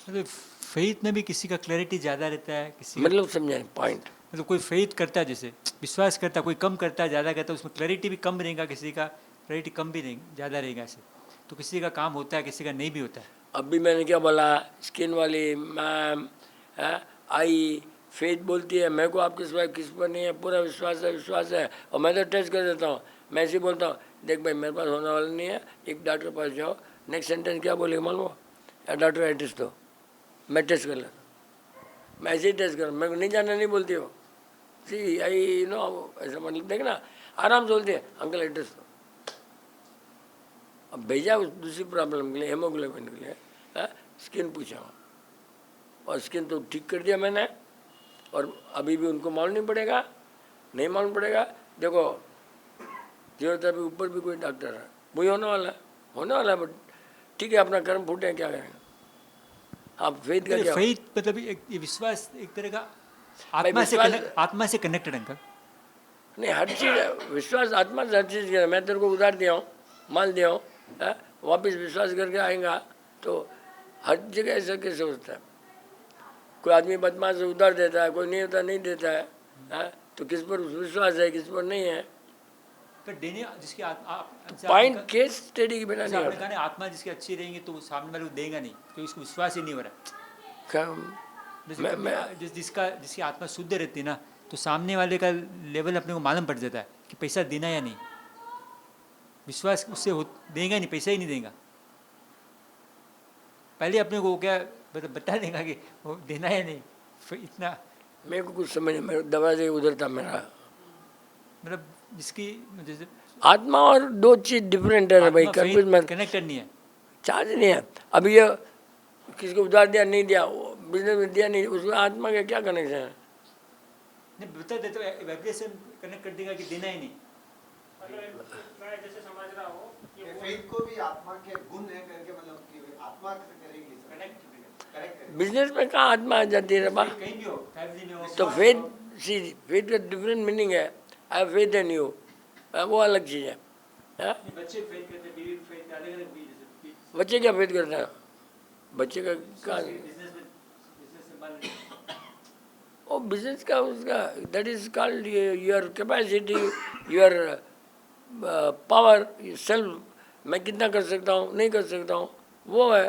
Speaker 7: मतलब फेथ में भी किसी का क्लैरिटी ज़्यादा रहता है, किसी का
Speaker 2: मतलब समझाए पॉइंट।
Speaker 7: मतलब कोई फेथ करता है, जैसे विश्वास करता है, कोई कम करता है, ज़्यादा करता है, उसमें क्लैरिटी भी कम रहेगा, किसी का क्लैरिटी कम भी रहेगा, ज़्यादा रहेगा। ऐसे तो किसी का काम होता है, किसी का नहीं भी होता है।
Speaker 2: अभी मैंने क्या बोला, स्किन वाली मैम आई फेथ बोलती है, मेरे को आपके सिवाय किस पर नहीं है, पूरा विश्वास है। और मैं तो टेस्ट कर देता हूँ, मैं ऐसे ही बोलता हूँ, देख भाई मेरे पास होने वाला नहीं है, एक डॉक्टर के पास जाओ। नेक्स्ट सेंटेंस क्या बोलेगा मालूम? या डॉक्टर एड्रेस दो, मैं टेस्ट कर लेता, मैं ऐसे ही टेस्ट कर, मेरे को नहीं जानना नहीं बोलती हो। सी आई नो, ऐसा मतलब देखना, आराम से बोलती है, अंकल एड्रेस दो। अब भेजा उस दूसरी प्रॉब्लम के लिए, हेमोग्लोबिन के लिए, स्किन पूछा, और स्किन तो ठीक कर दिया मैंने। और अभी भी उनको मालूम नहीं पड़ेगा, नहीं मालूम पड़ेगा। देखो जरूरत है, अभी ऊपर भी कोई डॉक्टर है, वही होने वाला है, बट ठीक है, अपना कर्म फूटे, क्या करेंगे। आप फेथ का क्या?
Speaker 7: फेथ मतलब ये विश्वास एक तरह का
Speaker 2: भाई
Speaker 7: आत्मा से कनेक्टेड अंकल।
Speaker 2: नहीं, हर चीज़ विश्वास आत्मा से हर चीज़ का। मैं तेरे को उधार दिया हूँ, माल दिया हूँ, वापस विश्वास करके आएगा, तो हर जगह ऐसा कैसे होता है? कोई आदमी बदमाश से उधार देता है, कोई नहीं होता नहीं देता है, तो किस पर विश्वास है, किस पर नहीं है।
Speaker 7: पर देने जिसकी
Speaker 2: पॉइंट केस स्टडी की बिना नहीं होता।
Speaker 7: आत्मा जिसकी अच्छी रहेंगी तो सामने वाले को देगा नहीं, क्योंकि उसको विश्वास ही नहीं हो रहा। जिसकी आत्मा शुद्ध रहती है ना, तो सामने वाले का लेवल अपने को मालूम पड़ जाता है कि पैसा देना या नहीं। विश्वास उससे देगा नहीं, पैसा ही नहीं देगा। पहले अपने को क्या बता देगा कि वो देना या नहीं। फिर इतना
Speaker 2: मेरे को कुछ समझ नहीं, दरवाजे उधर था मेरा।
Speaker 7: मतलब जिसकी जैसे
Speaker 2: आत्मा और दो चीज डिफरेंट है भाई, कंफ्यूज मत।
Speaker 7: कनेक्टेड नहीं है,
Speaker 2: चार्ज नहीं है। अभी ये किसको उधार दिया नहीं दिया, बिजनेस में दिया नहीं, उसमें आत्मा का क्या कनेक्शन है?
Speaker 7: नहीं बता देते तो वाइब्रेशन कनेक्ट कर देगा कि देना ही नहीं।
Speaker 3: मैं जैसे समझ रहा हूँ कि
Speaker 5: फेथ को भी आत्मा के गुण है करके, मतलब कि आत्मा से करेंगे करेक्ट।
Speaker 2: बिजनेस में कहाँ आत्मा आ जाती है बा?
Speaker 7: कहीं भी हो, फैमिली में हो,
Speaker 2: तो फेथ सी, फेथ का डिफरेंट मीनिंग है। आई फेथ इन यू, वो अलग चीज़ है।
Speaker 7: बच्चे फेथ करते हैं, बीवी फेथ अलग अलग भी, जैसे
Speaker 2: बच्चे क्या फेथ करते हैं? बच्चे का कहाँ?
Speaker 7: बिजनेस संभाल
Speaker 2: ओ बिजनेस का उसका, that is called your capacity, your power, self. मैं कितना कर सकता हूँ, नहीं कर सकता हूँ, वो है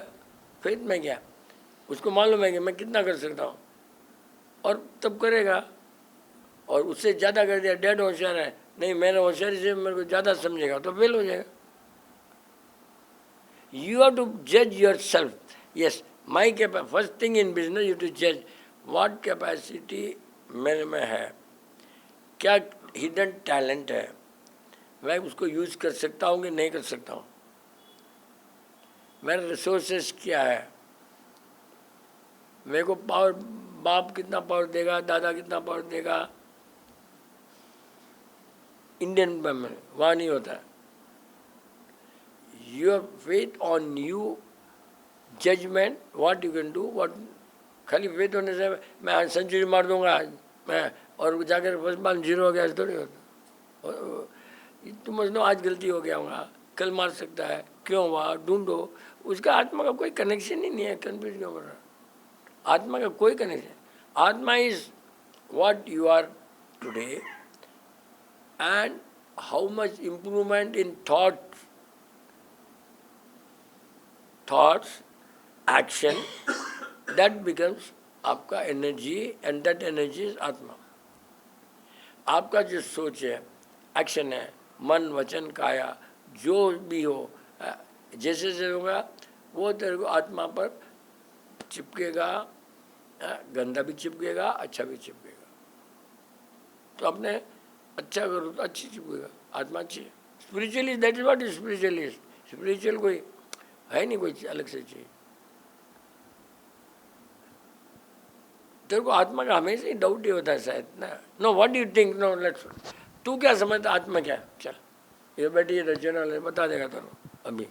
Speaker 2: फेथ में। क्या उसको मालूम है कि मैं कितना कर सकता हूँ, और तब करेगा। और उससे ज़्यादा कर दिया, डैड होशियार है, नहीं मैंने होशियारी से मेरे को ज़्यादा समझेगा, तो फेल हो जाएगा। You have to judge yourself. Yes, my capacity. First thing in business, you have to judge what capacity मेरे में है, क्या हिडन टैलेंट है, मैं उसको यूज कर सकता हूँ कि नहीं कर सकता हूँ, मेरे रिसोर्सेस क्या है, मेरे को पावर, बाप कितना पावर देगा, दादा कितना पावर देगा। इंडियन में वहाँ नहीं होता है। Your faith on you, judgment, what you can do, what खाली faith होने से मैं सेंचुरी मार दूंगा आज मैं, और जाकर फर्स्ट बॉल 0 हो गया, ऐसा थोड़ी होता। तुम समझ लो आज गलती हो गया होगा, कल मार सकता है, क्यों हुआ ढूंढो। उसका आत्मा का कोई कनेक्शन ही नहीं है, कन्फ्यूज क्यों कर रहा है? आत्मा का कोई कनेक्शन। आत्मा is what you are today and how much improvement in thoughts, action, that becomes आपका energy, and that energy is आत्मा। आपका जो सोच है, एक्शन है, मन वचन काया जो भी हो, जैसे जैसे होगा वो तेरे को आत्मा पर चिपकेगा, गंदा भी चिपकेगा, अच्छा भी चिपकेगा। तो अपने अच्छा करो तो अच्छी चिपकेगा, आत्मा अच्छी है। Spiritually that is what is spiritually. Spiritual कोई है नहीं, कोई अलग से चाहिए। तेरे को आत्मा का हमेशा ही डाउट ही होता है शायद ना। No what do you think, no let's, तू क्या समझता आत्मा क्या है? चल ये बैठी रचना बता देगा तेरे को अभी।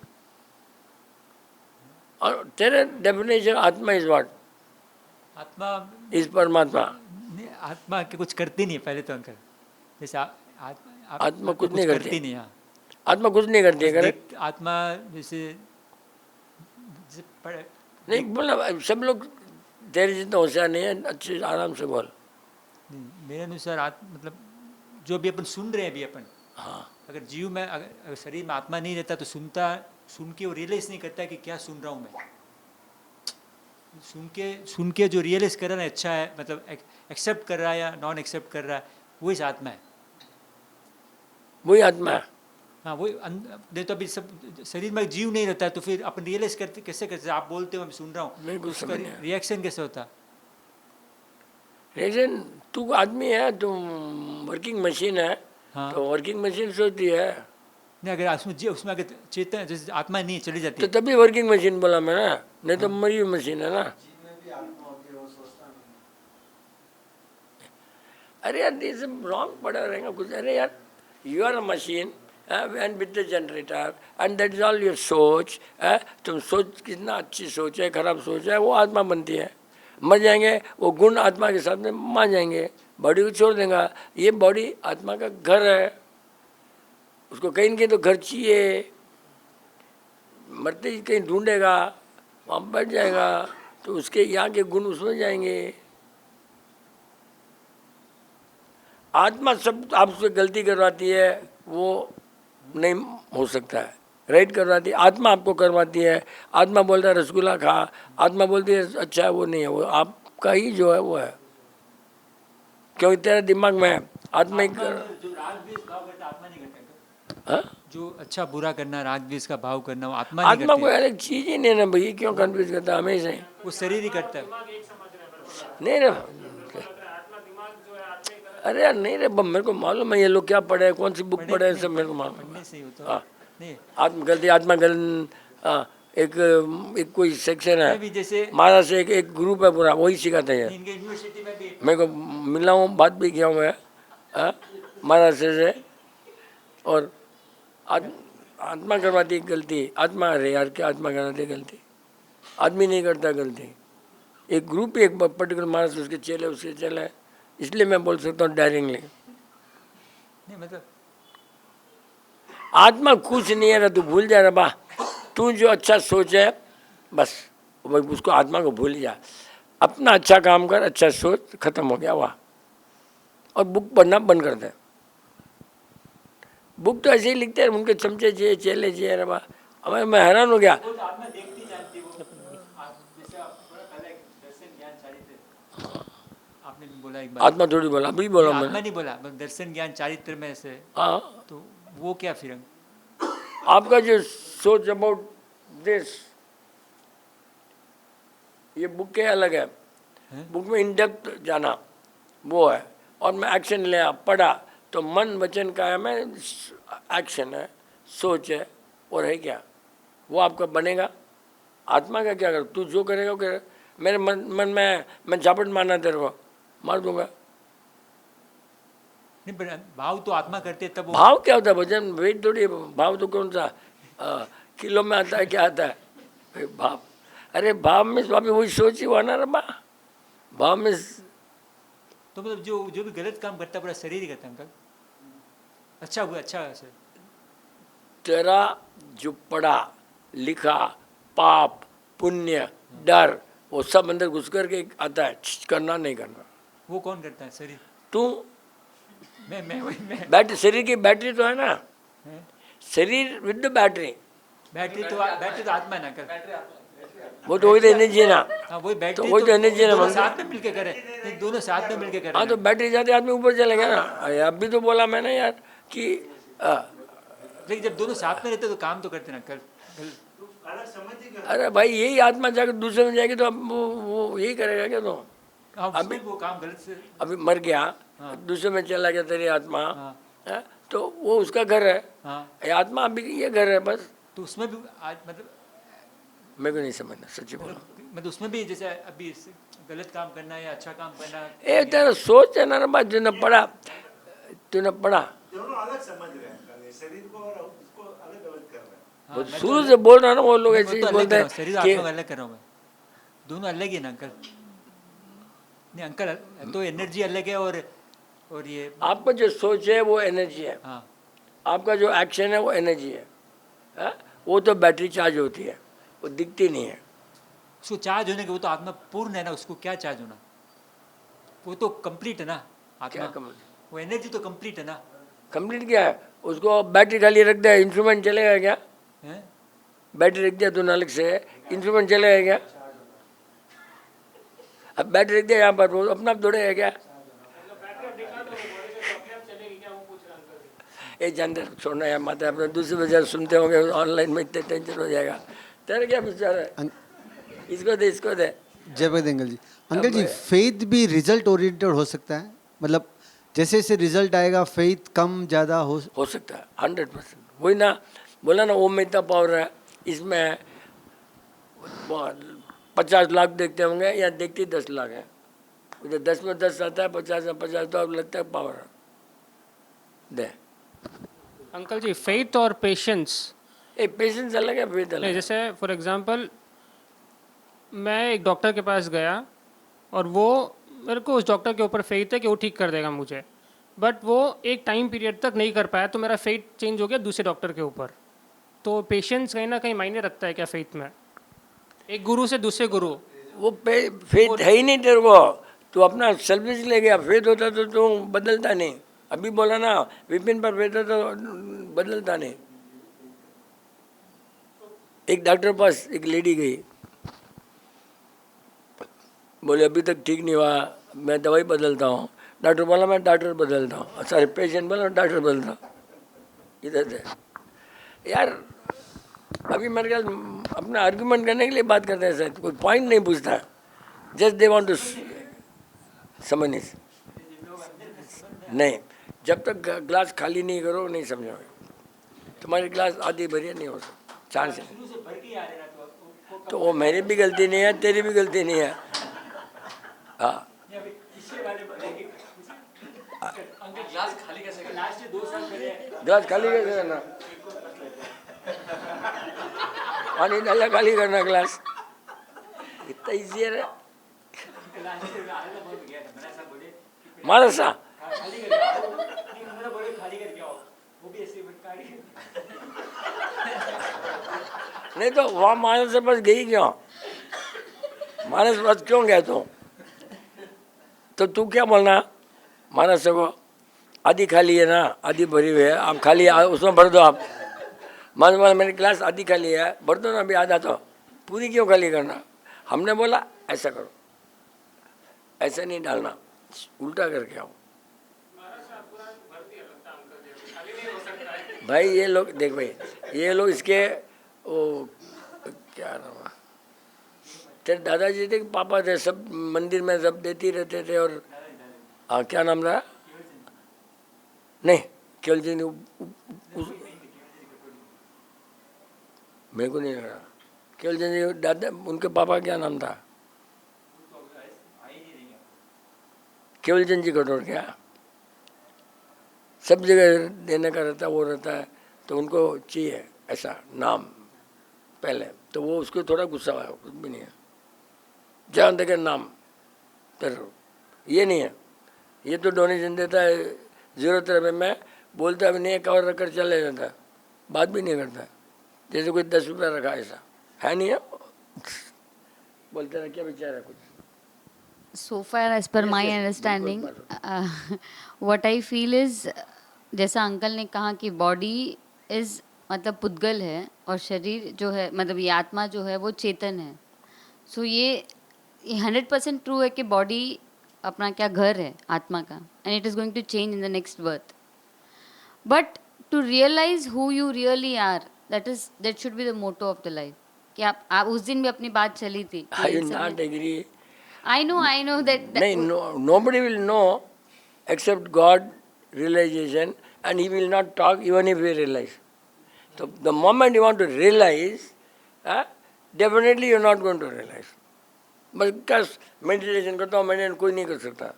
Speaker 2: और तेरे डेफिनेशन आत्मा इज व्हाट?
Speaker 7: आत्मा
Speaker 2: इज परमात्मा।
Speaker 7: नहीं, आत्मा के कुछ करती नहीं है पहले तो अंकल। जैसे
Speaker 2: आत्मा कुछ नहीं करती
Speaker 7: नहीं। हाँ,
Speaker 2: आत्मा कुछ नहीं करती है। करेक्ट।
Speaker 7: आत्मा जैसे
Speaker 2: नहीं बोलना, सब लोग तेरे जितना होशियार नहीं है, अच्छे आराम से बोल।
Speaker 7: मेरे अनुसार मतलब जो भी अपन सुन रहे हैं अभी अपन,
Speaker 2: हाँ,
Speaker 7: अगर जीव में अगर शरीर में आत्मा नहीं रहता तो सुन के वो रियलाइज नहीं करता कि क्या सुन रहा हूँ मैं। सुन के जो रियलाइज कर रहा है अच्छा है, मतलब एक्सेप्ट कर रहा है या नॉन एक्सेप्ट कर रहा है, वही आत्मा है।
Speaker 2: वही आत्मा है।
Speaker 7: हाँ, वही। नहीं तो अभी सब शरीर में जीव नहीं रहता है तो फिर अपन रियलाइज करते कैसे करते? आप बोलते हो मैं सुन रहा हूँ,
Speaker 2: बिल्कुल
Speaker 7: उसका
Speaker 2: समझ गया।
Speaker 7: रिएक्शन कैसे होता?
Speaker 2: लेकिन तू आदमी है, तुम वर्किंग मशीन है।
Speaker 7: हाँ।
Speaker 2: तो वर्किंग मशीन सोचती है,
Speaker 7: नहीं, अगर उसमें अगर चेतन जैसे आत्मा नहीं चली जाती
Speaker 2: तो तभी वर्किंग मशीन बोला मैं ना, नहीं तो मरी हुई मशीन है ना। अरे यार ये सब रॉन्ग पड़ा रहेगा कुछ। अरे यार you are a machine and with the generator and that is all your सोच। तुम सोच कितना अच्छी सोच है, खराब सोच है, वो आत्मा बनती है। मर जाएंगे वो गुण आत्मा के साथ में मान जाएंगे, बॉडी को छोड़ देगा। ये बॉडी आत्मा का घर है, उसको कहीं न कहीं तो घर चाहिए। मरते ही कहीं ढूंढेगा, वहाँ बैठ जाएगा, तो उसके यहाँ के गुण उसमें जाएंगे। आत्मा सब आपसे गलती करवाती है, वो नहीं हो सकता है। राइट करवाती है, आत्मा आपको करवाती है। आत्मा बोलता है रसगुल्ला खा, आत्मा बोलती है अच्छा है, वो नहीं है, वो आपका ही जो है वो है, क्योंकि तेरे दिमाग में है। आत्मा ही
Speaker 7: जो राग द्वेष भाव करता आत्मा नहीं करता।
Speaker 2: हाँ?
Speaker 7: जो अच्छा बुरा करना, राग द्वेष का भाव करना, वो आत्मा नहीं
Speaker 2: आत्मा
Speaker 7: करती।
Speaker 2: कोई अलग चीज ही नहीं ना भाई, क्यों कंफ्यूज करता है हमेशा ही?
Speaker 7: वो शरीर ही करता है।
Speaker 2: नहीं रे, अरे यार नहीं रे, मेरे को मालूम है ये लोग क्या पढ़े, कौन सी बुक पढ़े है, सब मेरे को मालूम है।
Speaker 7: पढ़ने से ही होता है।
Speaker 2: हाँ,
Speaker 7: नहीं,
Speaker 2: आत्मगलन। हाँ, एक कोई सेक्शन
Speaker 7: मैं
Speaker 2: है
Speaker 7: भी जैसे
Speaker 2: महाराज से, एक ग्रुप है पूरा, वही सिखाते हैं।
Speaker 7: इनके यूनिवर्सिटी में भी
Speaker 2: मेरे को मिला हूँ, बात भी किया हूँ मैं महाराज से। और आत्मा करवाती है गलती, आत्मा। अरे यार क्या आत्मा करवाती है गलती? आदमी नहीं करता गलती। एक ग्रुप, एक पर्टिकुलर महाराज, उसके चेले, उसके चेले, इसलिए मैं बोल सकता हूँ डायरेक्टली।
Speaker 7: नहीं, मतलब
Speaker 2: आत्मा कुछ नहीं है ना, तू भूल जा रहा बा। तू जो अच्छा सोच है बस उसको, आत्मा को भूल जा। अपना अच्छा काम कर, अच्छा सोच, खत्म हो गया वाह। और बुक पढ़ना बंद कर दे। बुक तो ऐसे ही लिखते हैं, उनके चमचे चाहिए, चेले चाहिए रे बा। हमें मैं हैरान हो गया।
Speaker 7: वो तो आत्मा देखती जानती, वो जैसे आप थोड़ा पहले आपने भी बोला एक बार।
Speaker 2: आत्मा थोड़ी बोला, अभी बोला
Speaker 7: आत्मा
Speaker 2: मैंने।
Speaker 7: नहीं बोला, बस दर्शन ज्ञान चारित्र में से,
Speaker 2: हाँ,
Speaker 7: तो वो क्या फिर?
Speaker 2: आपका जो सोच अबाउट दिस, ये बुक के अलग है, बुक में इन डेप्थ जाना वो है, और मैं एक्शन लिया, पढ़ा, तो मन वचन का है, मैं एक्शन है, सोच है, और है क्या, वो आपका बनेगा। आत्मा का क्या कर, तू जो करेगा वो करेगा। मेरे मन में मैं झापट मारना तेरे को, मार दूंगा।
Speaker 7: नहीं, पर भाव तो आत्मा करते तब वो।
Speaker 2: भाव क्या होता है भजन, वेट थोड़ी है, भाव तो कौन सा किलो में आता है, क्या आता है भाव? अरे भाव में स्वामी वही सोच ही हुआ ना रमा, भाव में
Speaker 7: तो मतलब जो भी गलत काम करता है पूरा शरीर ही करता है अंकल। अच्छा हुआ, अच्छा है सर।
Speaker 2: तेरा जो पढ़ा लिखा पाप पुण्य डर वो सब अंदर घुस करके आता है, करना नहीं करना।
Speaker 7: वो कौन करता है? शरीर।
Speaker 2: तू
Speaker 7: मैं
Speaker 2: बैटरी, शरीर की बैटरी तो है ना,
Speaker 7: हैं?
Speaker 2: शरीर विद द बैटरी,
Speaker 7: बैटरी तो आत्मा है ना अंकल।
Speaker 2: वो तो वही तो एनर्जी है ना।
Speaker 7: हाँ, वही बैटरी
Speaker 2: वही तो एनर्जी है ना,
Speaker 7: दोनों
Speaker 2: मंदिर।
Speaker 7: साथ में मिलके करे, नहीं, दोनों साथ में मिलके करे।
Speaker 2: हाँ तो बैटरी जाते आदमी ऊपर चलेगा ना। अरे अभी तो बोला मैंने यार कि
Speaker 7: लेकिन जब दोनों साथ में रहते तो काम तो करते ना अंकल।
Speaker 2: अरे भाई यही आत्मा जाकर दूसरे में जाएगी तो अब वो यही करेगा क्या? तो
Speaker 7: हाँ, उसमें वो काम गलत से।
Speaker 2: अभी मर गया, दूसरे में चला गया तेरी आत्मा,
Speaker 7: हाँ।
Speaker 2: है? तो वो उसका घर है,
Speaker 7: हाँ,
Speaker 2: ये आत्मा अभी ये घर है बस।
Speaker 7: तो उसमें भी आज मतलब
Speaker 2: मेरे को नहीं समझना, सच्ची बोलो।
Speaker 7: मतलब उसमें भी जैसे अभी गलत काम करना या अच्छा काम करना।
Speaker 2: ए तेरा सोच है ना बात, तूने पढ़ा, तूने पढ़ा,
Speaker 8: दोनों अलग समझ रहे हैं, शरीर को और उसको अलग अलग कर रहे हैं।
Speaker 2: वो शुरू से बोल रहा ना, वो लोग
Speaker 7: मैं
Speaker 2: ऐसे
Speaker 7: तो
Speaker 2: ही
Speaker 7: अलग
Speaker 2: बोलते
Speaker 7: कर रहा
Speaker 2: हैं
Speaker 7: हूँ, शरीर
Speaker 2: कि
Speaker 7: आत्मा को अलग कर रहा हूँ मैं। दोनों अलग ही है ना अंकल। नहीं अंकल, तो एनर्जी अलग है और ये।
Speaker 2: आपका जो सोच है वो एनर्जी है,
Speaker 7: हाँ,
Speaker 2: आपका जो एक्शन है वो एनर्जी है, वो तो बैटरी चार्ज होती है, वो दिखती नहीं है।
Speaker 7: उसको चार्ज होने के, वो तो आत्मा पूर्ण है ना, उसको क्या चार्ज होना? वो तो कंप्लीट है ना
Speaker 2: क्या
Speaker 7: आत्मा, वो एनर्जी तो कंप्लीट है ना।
Speaker 2: कंप्लीट क्या है? उसको बैटरी खाली रख दिया, इंस्ट्रूमेंट चलेगा क्या?
Speaker 7: हैं?
Speaker 2: बैटरी रख दिया तो अलग से, इंस्ट्रूमेंट चलेगा क्या? अब बैटरी रख दिया यहाँ पर, वो अपना आप दौड़ेगा क्या? ये जानते छोड़ना यार, माता अपने दूसरे बाजार सुनते होंगे ऑनलाइन में, इतने टेंशन हो जाएगा। तेरा क्या विचार है? इसको दे, इसको दे।
Speaker 5: जय भगत अंकल जी। अंकल जी, फेथ भी रिजल्ट ओरिएंटेड हो सकता है? मतलब जैसे जैसे रिजल्ट आएगा फेथ कम ज़्यादा
Speaker 2: हो सकता है 100%। वही ना बोला ना, ओम में इतना पावर है, इसमें 50 लाख देखते होंगे या देखते 10 लाख है। उधर 10 में 10 आता है, 50 में 50, तो अब लगता है पावर है। दे
Speaker 3: अंकल जी, फेथ और पेशेंस।
Speaker 2: पेशेंस अलग है, फेथ अलग
Speaker 3: नहीं,
Speaker 2: है।
Speaker 3: जैसे फॉर एग्जांपल मैं एक डॉक्टर के पास गया और वो मेरे को उस डॉक्टर के ऊपर फेथ है कि वो ठीक कर देगा मुझे, बट वो एक टाइम पीरियड तक नहीं कर पाया, तो मेरा फेथ चेंज हो गया दूसरे डॉक्टर के ऊपर। तो पेशेंस कहीं ना कहीं मायने रखता है क्या फेथ में? एक गुरु से दूसरे गुरु।
Speaker 2: वो फेथ है ही नहीं तेरे को, तू अपना सर्विस ले गया। फेथ होता तो तू बदलता नहीं। अभी बोला ना विपिन पर फेथ तो बदलता नहीं। एक डॉक्टर पास एक लेडी गई, बोले अभी तक ठीक नहीं हुआ, मैं दवाई बदलता हूँ। डॉक्टर बोला मैं डॉक्टर बदलता हूँ, सॉरी पेशेंट बोला डॉक्टर बदलता हूँ। इधर से यार अभी मेरे ख्याल अपना आर्गुमेंट करने के लिए बात करते हैं, शायद कोई पॉइंट नहीं पूछता, जस्ट दे वांट टू समझ नहीं। जब तक ग्लास खाली नहीं करो नहीं समझोगे। तुम्हारी ग्लास आधी भरी नहीं हो सकती, चांस है। तो वो मेरी भी गलती नहीं है, तेरी भी गलती नहीं है। हाँ ग्लास खाली कैसे करना? पानी डाला खाली करना ग्लास, इतना इजी है रे। मानसा नहीं तो वहाँ मानस से बस गई क्यों? मानस बस क्यों गया तो तू क्या बोलना मानस को? आधी खाली है ना, आधी भरी हुई है, आप खाली उसमें भर दो। आप मान बोला मेरी क्लास आधी खाली है, भर दो ना अभी आधा, तो पूरी क्यों खाली करना? हमने बोला ऐसा करो, ऐसा नहीं डालना, उल्टा करके आओ। भाई ये लोग देख भाई, ये लोग इसके वो क्या नाम है, तेरे दादाजी थे कि पापा थे, सब मंदिर में सब देती रहते थे। और क्या नाम रहा, नहीं केवल जी ने मेरे को नहीं लगा। केवल जी दादा, उनके पापा क्या नाम था, केवल चंद जी कटोर क्या, सब जगह देने का रहता, वो रहता है, तो उनको चाहिए ऐसा नाम पहले, तो वो उसको थोड़ा गुस्सा आया, कुछ भी नहीं है, जहाँ तक नाम तर ये नहीं है, ये तो डोनेशन देता है जरूरत रहे में, बोलता भी नहीं है, कवर रखकर चले जाता है, बात भी नहीं करता, जैसे कोई 10 रुपया रखा ऐसा है नहीं है, बोलते ना क्या बेचारा कुछ।
Speaker 9: So far as per my understanding, what I feel is, जैसा अंकल ने कहा कि बॉडी इज मतलब पुद्गल है और शरीर जो है मतलब ये आत्मा जो है वो चेतन है। सो ये 100% ट्रू है कि बॉडी अपना क्या घर है आत्मा का, and it is going to change in the next birth. But to realise who you really are, that should be the motto of the life. कि आप उस दिन भी अपनी बात चली थी।
Speaker 2: I will not agree.
Speaker 9: I know that.
Speaker 2: Nobody will know except God realization, and he will not talk even if he realize. So the moment you want to realize, definitely you are not going to realize. Because meditation करता हूँ, meditation कोई नहीं कर सकता,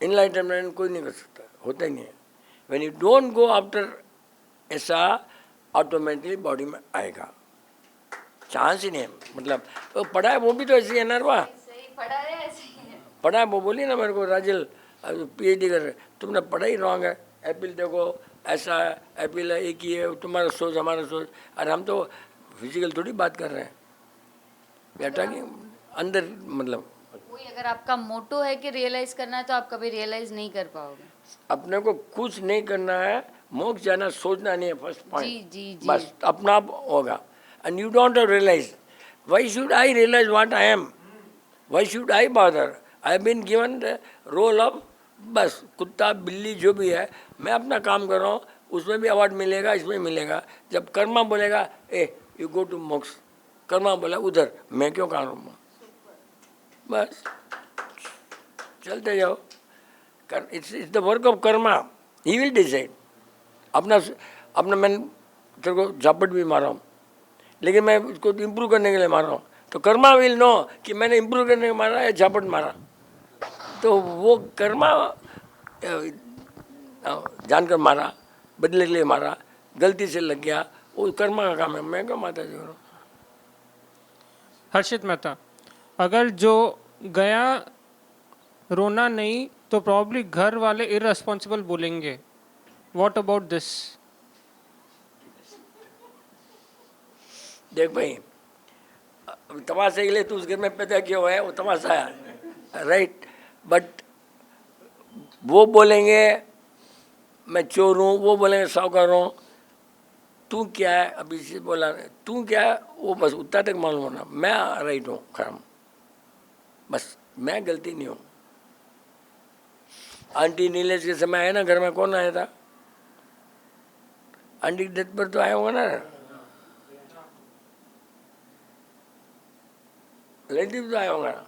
Speaker 2: enlightenment कोई नहीं कर सकता, होता ही नहीं है। When you don't go after ऐसा, automatically body में आएगा, चांस ही नहीं है। मतलब तो पढ़ा है वो भी तो ऐसी है ना, पढ़ा है वो बोली ना मेरे को, राजल PhD कर रहे, तुमने पढ़ा ही रॉन्ग है, एप्पल देखो ऐसा है, एप्पल है एक ही है, तुम्हारा सोच हमारा सोच, और हम तो फिजिकल थोड़ी बात कर रहे हैं, बेटा कि अंदर मतलब
Speaker 9: वही। अगर आपका मोटो है कि रियलाइज करना है तो आप कभी रियलाइज नहीं कर पाओगे।
Speaker 2: अपने को कुछ नहीं करना है, मोक्ष जाना, सोचना नहीं है, फर्स्ट पॉइंट,
Speaker 9: जी।
Speaker 2: बस अपना आप होगा। And you don't have realise, why should I realise what I am, why should I bother, I have been given the role of, बस कुत्ता बिल्ली जो भी है, मैं अपना काम कर रहा हूँ, उसमें भी अवार्ड मिलेगा, इसमें मिलेगा। जब कर्मा बोलेगा ए यू गो टू मोक्ष, कर्मा बोला उधर, मैं क्यों काम करूँ, बस चलते जाओ। It's the work of Karma, he will decide. अपना मैंने तेरे को झापट भी मारा हूँ, लेकिन मैं उसको इम्प्रूव करने के लिए मार रहा हूँ, तो कर्मा विल नो कि मैंने इम्प्रूव करने के लिए मारा या झापट मारा। तो वो कर्मा जानकर मारा, बदले के लिए मारा, गलती से लग गया, वो कर्मा का काम है, मैं क्यों माता जी करूँ।
Speaker 3: हर्षित मेहता, अगर जो गया रोना नहीं तो प्रॉब्ली घर वाले इररेस्पॉन्सिबल बोलेंगे, व्हाट अबाउट दिस?
Speaker 2: देख भाई, तमाशे के लिए तू उस घर में पैदा किया हुआ है, वो तमाशा है, राइट, बट वो बोलेंगे मैं चोर हूँ, वो बोलेंगे साहूकार हूँ, तू क्या है, अभी से बोला तू क्या है, वो बस उतना तक मालूम होना, मैं राइट हूँ खराब, बस मैं गलती नहीं हूँ। आंटी नीलेश के समय आया ना घर में, कौन आया था, आंटी की डेथ पर तो आया होगा ना, रिलेटिव तो आया होगा ना,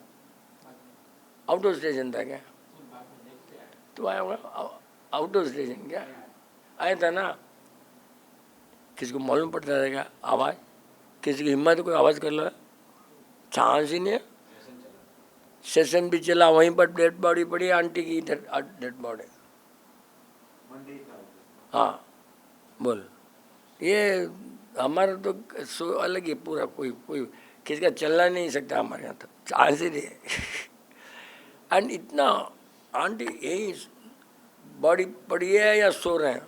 Speaker 2: आउट ऑफ स्टेशन था क्या, तो आया होगा आउट ऑफ स्टेशन, क्या आया था ना, किसी को मालूम पड़ता रहेगा आवाज़, किसी की हिम्मत कोई आवाज़ कर लो, चांस ही नहीं है। सेशन भी चला, वहीं पर डेड बॉडी पड़ी, आंटी की डेड बॉडी, हाँ बोल, ये हमारा तो सो अलग ही पूरा, कोई किसी का चलना नहीं सकता हमारे यहाँ, तो चांस ही नहीं है। एंड इतना आंटी यही बॉडी पड़ी है या सो रहे हैं,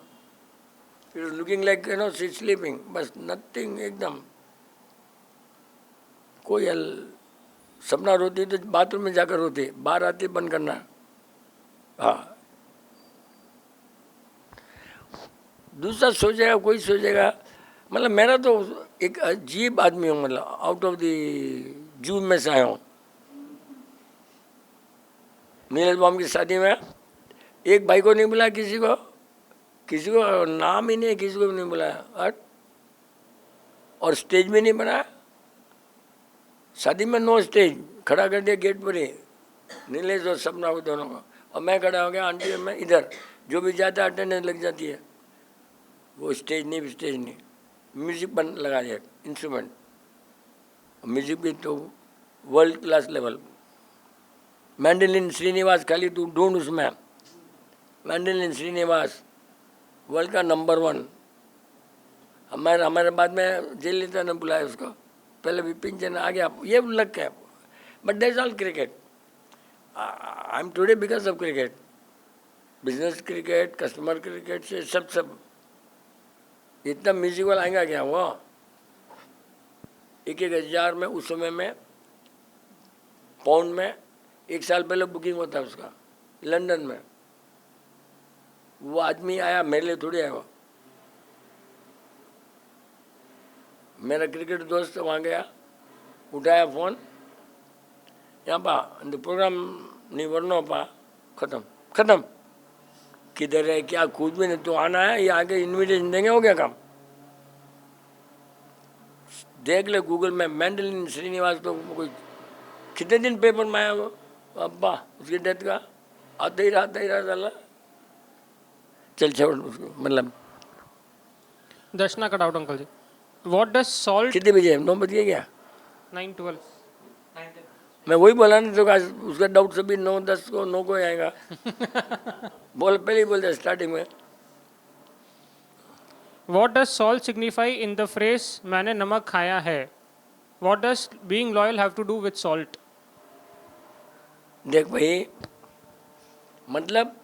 Speaker 2: it is looking like she sleeping, बस नथिंग, एकदम कोई सपना रोती तो बाथरूम में जाकर रोती, बाहर आती बंद करना, हाँ। दूसरा सोचेगा, कोई सोचेगा, मतलब मेरा तो एक अजीब आदमी हूँ, मतलब आउट ऑफ द जू में से आया हूँ। नीलेश बॉम की शादी में एक भाई को नहीं बुलाया, किसी को नाम ही नहीं, किसी को भी नहीं बुलाया और स्टेज भी नहीं बनाया। शादी में नो स्टेज, खड़ा कर दिया गेट पर ही नीलेश और सपना को दोनों को, और मैं खड़ा हो गया, आंटी मैं इधर, जो भी जाता है अटेंडेंस लग जाती है। वो स्टेज नहीं, म्यूजिक बन लगा दिया, इंस्ट्रूमेंट, म्यूजिक भी तो वर्ल्ड क्लास लेवल। मैंडलिन श्रीनिवास, खाली तू ढूंढ उसमें, मैंडलिन श्रीनिवास वर्ल्ड का नंबर 1। हमारे बाद में जेल नेता ने बुलाया उसको, पहले विपिन चंद आ गया, ये लक है। But that is all cricket. I am today because of cricket, business cricket, customer cricket से सब इतना म्यूजिकल आएगा क्या वो? 1,000 में उस समय में पाउंड में 1 साल पहले बुकिंग होता है उसका लंदन में। वो आदमी आया, मेरे लिए थोड़ी आया वो। मेरा क्रिकेट दोस्त वहाँ गया, उठाया फ़ोन, यहाँ पा प्रोग्राम नहीं वरना पा, ख़त्म। किधर है क्या, कुछ भी नहीं, तो आना है, ये आके इनविटेशन देंगे, हो गया काम। देख ले गूगल में, मैंडलिन श्रीनिवास तो कोई कितने दिन पेपर में आया वो, अब्बा उसकी डेथ का आते ही रहा साला। चल छोड़ उसको, मतलब
Speaker 3: दर्शना का doubt uncle ji, what does salt
Speaker 2: कितने बजे? 9 बज गए क्या?
Speaker 3: 9:12
Speaker 2: मैं वही बोला ना, तो उसका डाउट सभी 9-10 को 9 को आएगा। पहले ही बोल दिया स्टार्टिंग में।
Speaker 3: What does salt signify in the phrase मैंने नमक खाया है? What does being loyal have to do with salt?
Speaker 2: देख भाई, मतलब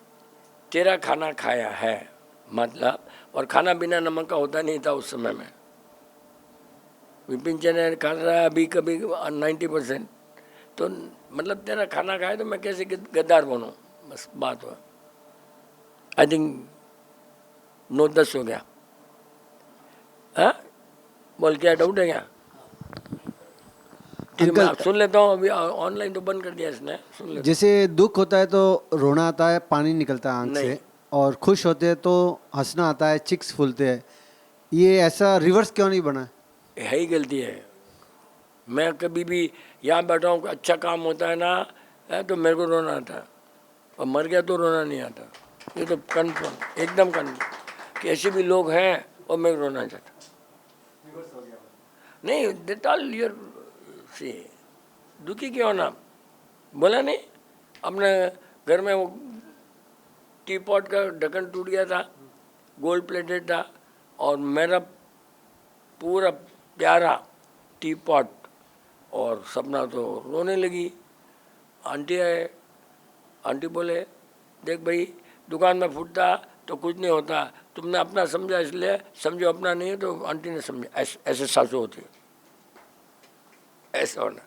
Speaker 2: तेरा खाना खाया है, मतलब, और खाना बिना नमक का होता नहीं था उस समय में। विपिन चंद खा रहा है अभी कभी 90%, तो मतलब तेरा खाना खाए तो मैं कैसे गद्दार बनूं? बस बात हुआ। आई थिंक 9-10 हो गया। हाँ बोल, क्या डाउट है क्या? ठीक है, मैं आप सुन लेता हूँ। अभी ऑनलाइन तो बंद कर दिया इसने, सुन लेता
Speaker 5: जैसे दुख होता है तो रोना आता है, पानी निकलता है आंख
Speaker 2: नहीं।
Speaker 5: से, और खुश होते हैं तो हंसना आता है, चिक्स फूलते हैं। ये ऐसा रिवर्स क्यों नहीं बना?
Speaker 2: है ही गलती है। मैं कभी भी यहाँ बैठा हूँ, अच्छा काम होता है ना, तो मेरे को रोना आता है, और मर गया तो रोना नहीं आता। ये तो कन्फर्म, एकदम कन्फर्म कि ऐसे भी लोग हैं और मैं रोना चाहता नहीं। दैट ऑल योर सी, दुखी क्यों ना? बोला नहीं, अपने घर में वो टी पॉट का ढक्कन टूट गया था, गोल्ड प्लेटेड था, और मेरा पूरा प्यारा टी पॉट, और सपना तो रोने लगी। आंटी आए, आंटी बोले, देख भाई दुकान में फूटता तो कुछ नहीं होता, तुमने अपना समझा इसलिए, समझो अपना नहीं है तो आंटी ने समझा। ऐसे सासू होती है, ऐसा होना।